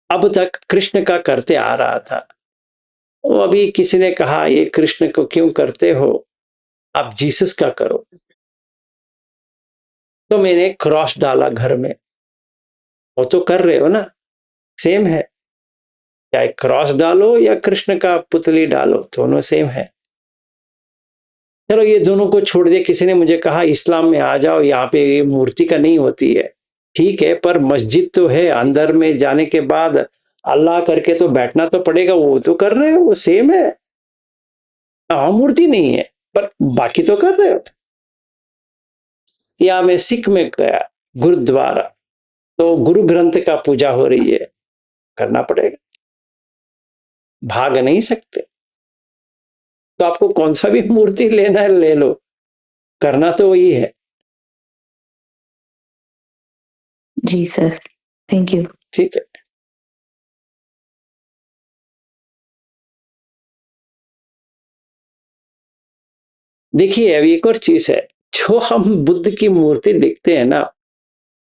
अब तक कृष्ण का करते आ रहा था, वो अभी किसी ने कहा ये कृष्ण को क्यों करते हो, आप जीसस का करो, तो मैंने क्रॉस डाला घर में। वो तो कर रहे हो ना, सेम है, चाहे क्रॉस डालो या कृष्ण का पुतली डालो, दोनों सेम है। चलो ये दोनों को छोड़ दिया, किसी ने मुझे कहा इस्लाम में आ जाओ, यहाँ पे ये मूर्ति का नहीं होती है। ठीक है, पर मस्जिद तो है, अंदर में जाने के बाद अल्लाह करके तो बैठना तो पड़ेगा, वो तो कर रहे हो, वो सेम है। हाँ मूर्ति नहीं है पर बाकी तो कर रहे हो। या मैं सिख में गया गुरुद्वारा, तो गुरु ग्रंथ का पूजा हो रही है, करना पड़ेगा, भाग नहीं सकते। तो आपको कौन सा भी मूर्ति लेना है ले लो, करना तो वही है। जी सर, थैंक यू। ठीक है। देखिए अब एक और चीज है, जो हम बुद्ध की मूर्ति देखते हैं ना,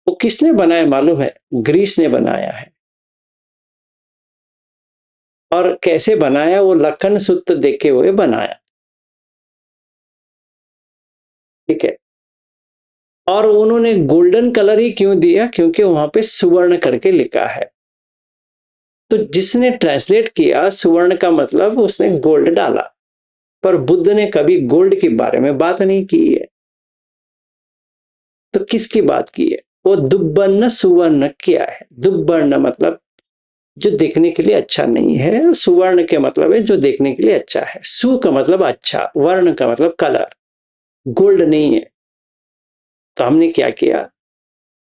वो किसने बनाया मालूम है? ग्रीस ने बनाया है। और कैसे बनाया? वो लखन सूत्र देखे हुए बनाया। ठीक है। और उन्होंने गोल्डन कलर ही क्यों दिया? क्योंकि वहां पे सुवर्ण करके लिखा है। तो जिसने ट्रांसलेट किया सुवर्ण का मतलब उसने गोल्ड डाला, पर बुद्ध ने कभी गोल्ड के बारे में बात नहीं की है। तो किसकी बात की है? वो दुब्बर्ण सुवर्ण किया है। दुब्बर्ण मतलब जो देखने के लिए अच्छा नहीं है, सुवर्ण के मतलब है जो देखने के लिए अच्छा है। सु का मतलब अच्छा, वर्ण का मतलब कलर, गोल्ड नहीं है। तो हमने क्या किया,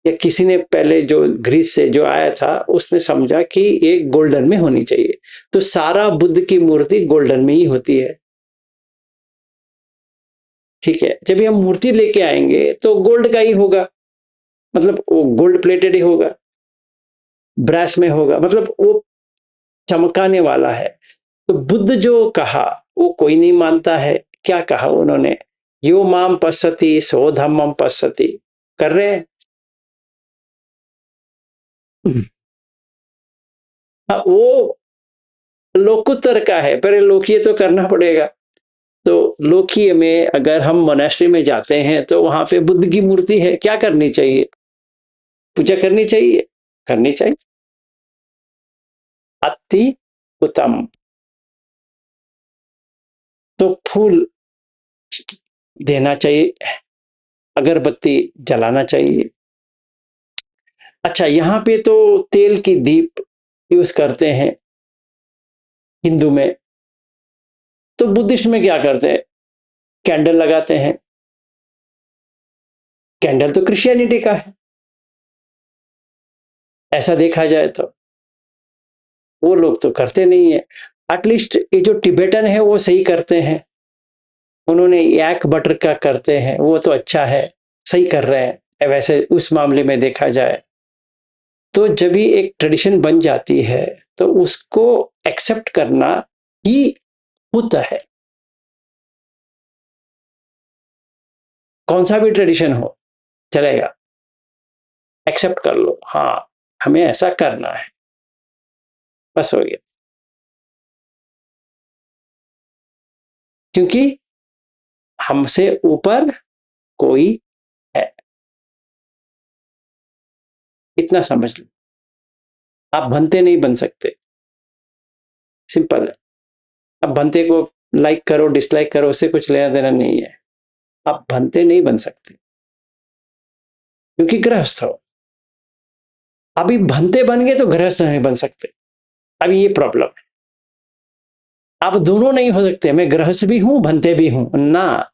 या किसी ने पहले जो ग्रीस से जो आया था उसने समझा कि ये गोल्डन में होनी चाहिए, तो सारा बुद्ध की मूर्ति गोल्डन में ही होती है। ठीक है, जब हम मूर्ति लेके आएंगे तो गोल्ड का ही होगा, मतलब वो गोल्ड प्लेटेड ही होगा, ब्रास में होगा, मतलब वो चमकाने वाला है। तो बुद्ध जो कहा वो कोई नहीं मानता है। क्या कहा उन्होंने? यो माम पश्यति सो धम्मम पश्यति कर रहे हैं। हाँ, वो लोकोत्तर का है, पर लोकीय तो करना पड़ेगा। तो लोकीय में अगर हम मोनेस्ट्री में जाते हैं तो वहां पे बुद्ध की मूर्ति है, क्या करनी चाहिए? पूजा करनी चाहिए, करनी चाहिए, अति उत्तम। तो फूल देना चाहिए, अगरबत्ती जलाना चाहिए। अच्छा, यहाँ पे तो तेल की दीप यूज करते हैं हिंदू में, तो बुद्धिस्ट में क्या करते हैं? कैंडल लगाते हैं। कैंडल तो क्रिश्चियनिटी का है, ऐसा देखा जाए तो। वो लोग तो करते नहीं है। एटलीस्ट ये जो टिबेटन है वो सही करते हैं, उन्होंने याक बटर का करते हैं, वो तो अच्छा है, सही कर रहे हैं। वैसे उस मामले में देखा जाए तो जब भी एक ट्रेडिशन बन जाती है तो उसको एक्सेप्ट करना ही होता है, कौन सा भी ट्रेडिशन हो चलेगा, एक्सेप्ट कर लो, हाँ हमें ऐसा करना है, बस हो गया। क्योंकि हमसे ऊपर कोई है, इतना समझ लो। आप भंते नहीं बन सकते, सिंपल है। अब भंते को लाइक करो डिसलाइक करो, उससे कुछ लेना देना नहीं है। आप भंते नहीं बन सकते क्योंकि गृहस्थ हो। अभी भंते बन गए तो गृहस्थ नहीं बन सकते, अभी ये प्रॉब्लम है। आप दोनों नहीं हो सकते, मैं गृहस्थ भी हूं भंते भी हूं ना,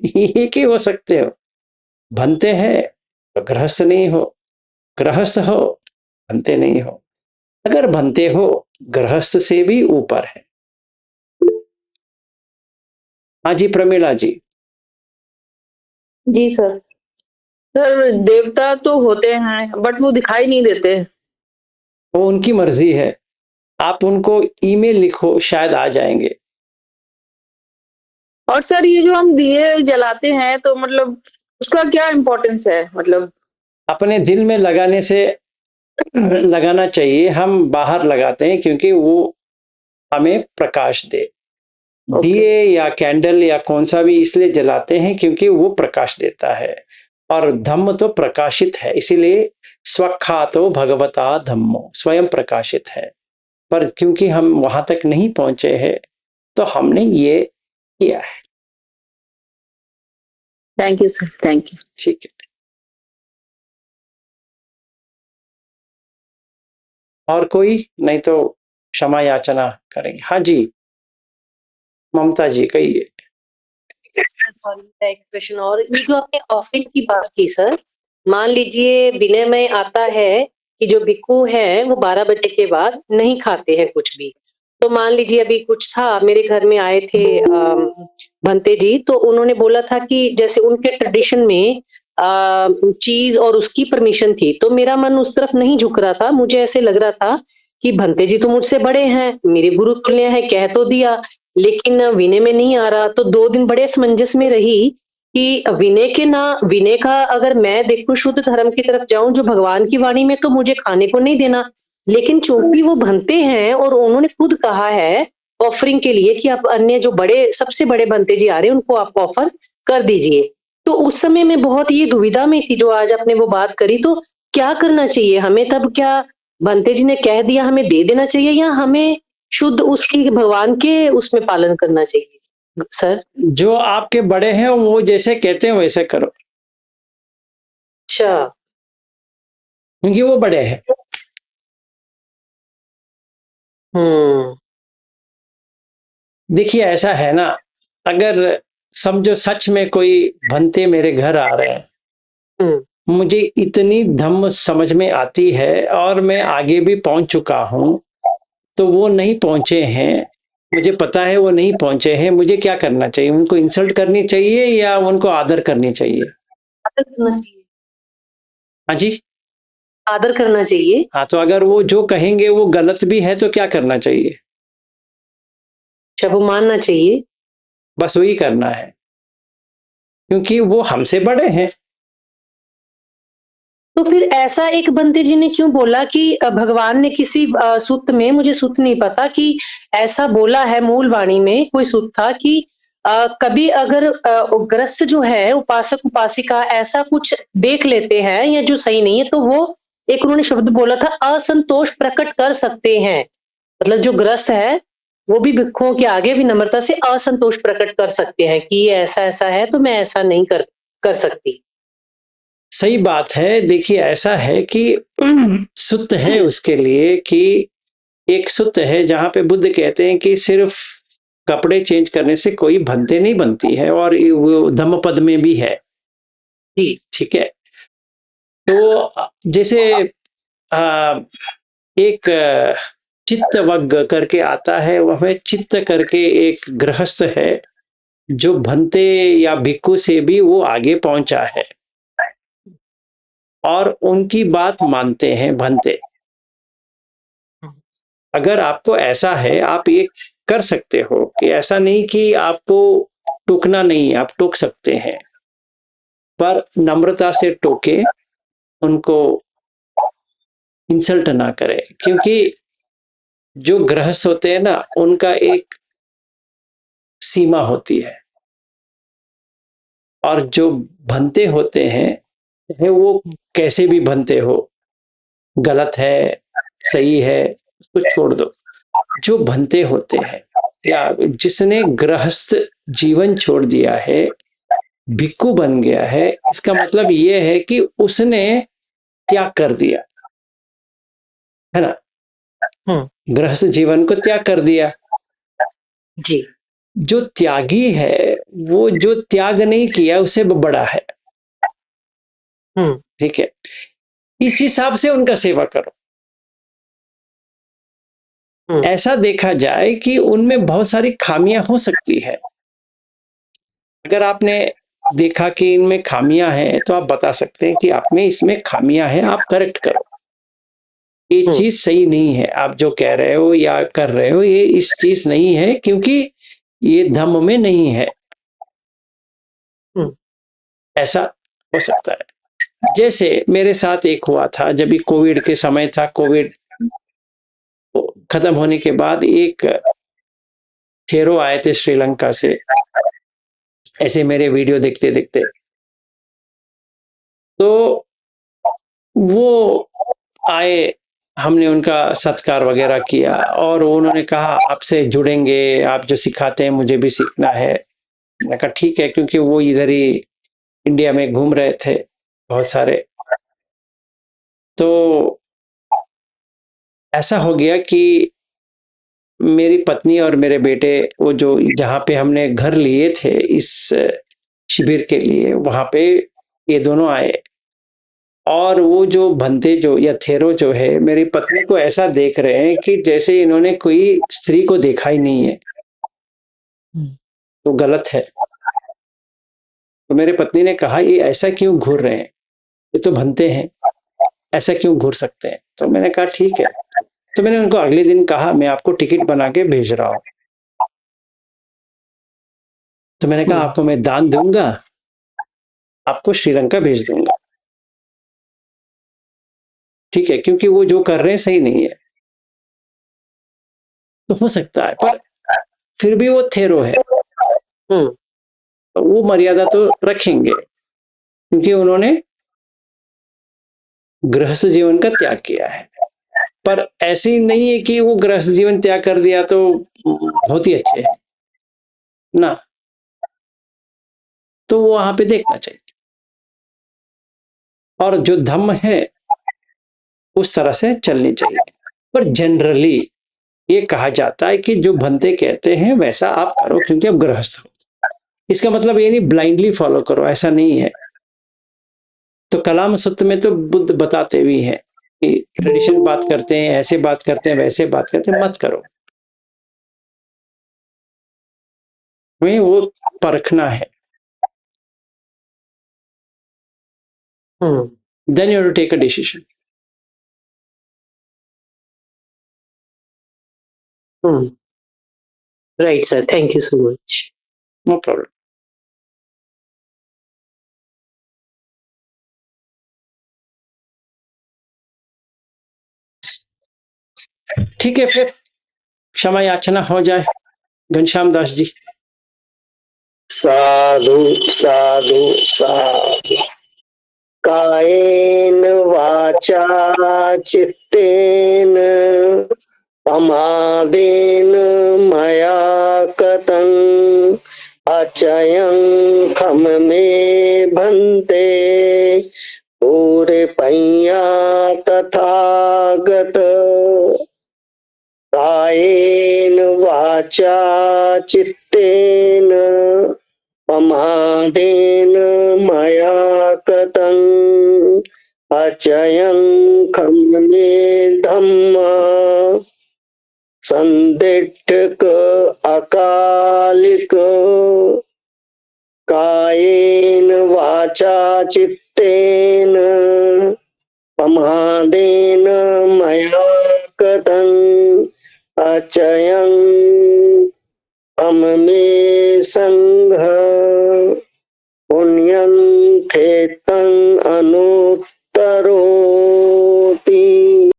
एक ही हो सकते हो। भंते हैं तो गृहस्थ नहीं हो, गृहस्थ हो भंते नहीं हो। अगर भंते हो गृहस्थ से भी ऊपर है। हाँ जी प्रमीला जी। जी सर। सर देवता तो होते हैं बट वो दिखाई नहीं देते। वो उनकी मर्जी है, आप उनको ईमेल लिखो शायद आ जाएंगे। और सर ये जो हम दिए जलाते हैं तो मतलब उसका क्या इम्पोर्टेंस है? मतलब अपने दिल में लगाने से लगाना चाहिए। हम बाहर लगाते हैं क्योंकि वो हमें प्रकाश दे। दिए या कैंडल या कौन सा भी इसलिए जलाते हैं क्योंकि वो प्रकाश देता है, और धम्म तो प्रकाशित है, इसीलिए स्वखातो भगवता धम्मो, स्वयं प्रकाशित है। पर क्योंकि हम वहां तक नहीं पहुंचे हैं तो हमने ये किया है। Thank you sir, thank you. ठीक है, और कोई नहीं तो क्षमा याचना करेंगे। हाँ जी ममता जी कहिए। सॉरी, एक प्रश्न और, ये जो आपने ऑफरिंग की बात की सर, मान लीजिए विनय में आता है कि जो भिक्खु है वो 12 बजे के बाद नहीं खाते हैं कुछ भी। तो मान लीजिए अभी कुछ था, मेरे घर में आए थे भंते जी, तो उन्होंने बोला था कि जैसे उनके ट्रेडिशन में चीज और उसकी परमिशन थी, तो मेरा मन उस तरफ नहीं झुक रहा था। मुझे ऐसे लग रहा था कि भंते जी तो मुझसे बड़े हैं, मेरे गुरु तुल्य हैं, कह तो दिया, लेकिन विनय में नहीं आ रहा। तो 2 दिन बड़े असमंजस में रही कि विनय का अगर मैं देखूं शुद्ध धर्म की तरफ जाऊं, जो भगवान की वाणी में तो मुझे खाने को नहीं देना, लेकिन चूंकि वो भंते हैं और उन्होंने खुद कहा है ऑफरिंग के लिए कि आप अन्य जो बड़े सबसे बड़े भंते जी आ रहे हैं उनको आप ऑफर कर दीजिए। तो उस समय मैं बहुत ये दुविधा में थी जो आज आपने वो बात करी। तो क्या करना चाहिए हमें तब? क्या भंते जी ने कह दिया हमें दे देना चाहिए, या हमें शुद्ध उसकी भगवान के उसमें पालन करना चाहिए सर? जो आपके बड़े हैं वो जैसे कहते हैं वैसे करो, अच्छा। क्योंकि वो बड़े हैं। हम्म। देखिए ऐसा है ना, अगर समझो सच में कोई भंते मेरे घर आ रहे हैं, हम्म। मुझे इतनी धम्म समझ में आती है और मैं आगे भी पहुंच चुका हूं, तो वो नहीं पहुंचे हैं, मुझे पता है वो नहीं पहुंचे हैं, मुझे क्या करना चाहिए? उनको इंसल्ट करनी चाहिए या उनको आदर करनी चाहिए? आदर करना चाहिए। हाँ जी। आदर करना चाहिए। हाँ, तो अगर वो जो कहेंगे वो गलत भी है तो क्या करना चाहिए? अच्छा, वो मानना चाहिए। बस वही करना है। क्योंकि वो हमसे बड़े हैं। तो फिर ऐसा एक बंदे जी ने क्यों बोला कि भगवान ने किसी सूक्त में, मुझे सूक्त नहीं पता, कि ऐसा बोला है, मूल वाणी में कोई सूक्त था कि कभी अगर ग्रस्त जो है, उपासक उपासिका ऐसा कुछ देख लेते हैं या जो सही नहीं है, तो वो एक उन्होंने शब्द बोला था, असंतोष प्रकट कर सकते हैं। मतलब जो ग्रस्त है वो भी भिक्षुओं के आगे विनम्रता से असंतोष प्रकट कर सकते हैं कि ये ऐसा ऐसा है, तो मैं ऐसा नहीं कर कर सकती। सही बात है। देखिए ऐसा है कि सुत्त है उसके लिए कि एक सुत्त है जहां पे बुद्ध कहते हैं कि सिर्फ कपड़े चेंज करने से कोई भंते नहीं बनती है, और वो धम्मपद में भी है। जी। ठीक है। तो जैसे आ, एक चित्तवग्ग करके आता है, वह चित्त करके एक गृहस्थ है जो भंते या भिक्खु से भी वो आगे पहुंचा है और उनकी बात मानते हैं भंते। अगर आपको ऐसा है, आप ये कर सकते हो कि ऐसा नहीं कि आपको टोकना नहीं, आप टोक सकते हैं, पर नम्रता से टोके, उनको इंसल्ट ना करें। क्योंकि जो गृहस्थ होते हैं ना, उनका एक सीमा होती है, और जो भंते होते हैं, चाहे वो कैसे भी भंते हो, गलत है सही है उसको छोड़ दो। जो भंते होते हैं या जिसने गृहस्थ जीवन छोड़ दिया है, भिक्खु बन गया है, इसका मतलब ये है कि उसने त्याग कर दिया है ना, गृहस्थ जीवन को त्याग कर दिया। जी। जो त्यागी है, वो जो त्याग नहीं किया उससे बड़ा है। ठीक है। इस हिसाब से उनका सेवा करो। ऐसा देखा जाए कि उनमें बहुत सारी खामियां हो सकती है। अगर आपने देखा कि इनमें खामियां हैं, तो आप बता सकते हैं कि आप में इसमें खामियां हैं, आप करेक्ट करो, ये चीज सही नहीं है, आप जो कह रहे हो या कर रहे हो ये इस चीज नहीं है, क्योंकि ये धम्म में नहीं है। ऐसा हो सकता है। जैसे मेरे साथ एक हुआ था, जब भी कोविड के समय था, कोविड खत्म होने के बाद एक थेरो आए थे श्रीलंका से, ऐसे मेरे वीडियो देखते देखते। तो वो आए, हमने उनका सत्कार वगैरह किया, और उन्होंने कहा आपसे जुड़ेंगे, आप जो सिखाते हैं मुझे भी सीखना है। मैंने कहा ठीक है, क्योंकि वो इधर ही इंडिया में घूम रहे थे बहुत सारे। तो ऐसा हो गया कि मेरी पत्नी और मेरे बेटे, वो जो जहाँ पे हमने घर लिए थे इस शिविर के लिए, वहां पे ये दोनों आए, और वो जो भंते जो या थेरो जो है, मेरी पत्नी को ऐसा देख रहे हैं कि जैसे इन्होंने कोई स्त्री को देखा ही नहीं है, तो गलत है। तो मेरी पत्नी ने कहा ये ऐसा क्यों घूर रहे हैं, ये तो भंते हैं, ऐसा क्यों घूर सकते हैं। तो मैंने कहा ठीक है। तो मैंने उनको अगले दिन कहा मैं आपको टिकट बना के भेज रहा हूं। तो मैंने कहा आपको मैं दान दूंगा, आपको श्रीलंका भेज दूंगा। ठीक है, क्योंकि वो जो कर रहे हैं सही नहीं है। तो हो सकता है, पर फिर भी वो थेरो है, तो वो मर्यादा तो रखेंगे, क्योंकि उन्होंने गृहस्थ जीवन का त्याग किया है। पर ऐसे ही नहीं है कि वो गृहस्थ जीवन त्याग कर दिया तो बहुत ही अच्छे है ना, तो वो वहां पे देखना चाहिए। और जो धम्म है उस तरह से चलनी चाहिए। पर जनरली ये कहा जाता है कि जो भंते कहते हैं वैसा आप करो, क्योंकि आप गृहस्थ हो। इसका मतलब ये नहीं ब्लाइंडली फॉलो करो, ऐसा नहीं है। तो कलाम सत्य में तो बुद्ध बताते भी हैं कि ट्रेडिशन बात करते हैं, ऐसे बात करते हैं, वैसे बात करते हैं, मत करो। हमें वो परखना है। Then you have to take a decision. Right, sir. Thank you so much. No problem. ठीक है, फिर क्षमा याचना हो जाए घनश्याम दास जी। साधु साधु साधु। कायेन वाचा चित्तेन प्रमादेन मया कतं अचयं खम मे भन्ते पूर्पय्या तथागत। कायेन वाचा चित्तेन प्रमादेन मया कृतं अचयं खम मे धम्मा संदिग्धक अकालिक। कायेन वाचा चित्तेन प्रमादेन मया कृतं अचयं खम मे संघ पुण्यं खेतं अनुत्तरो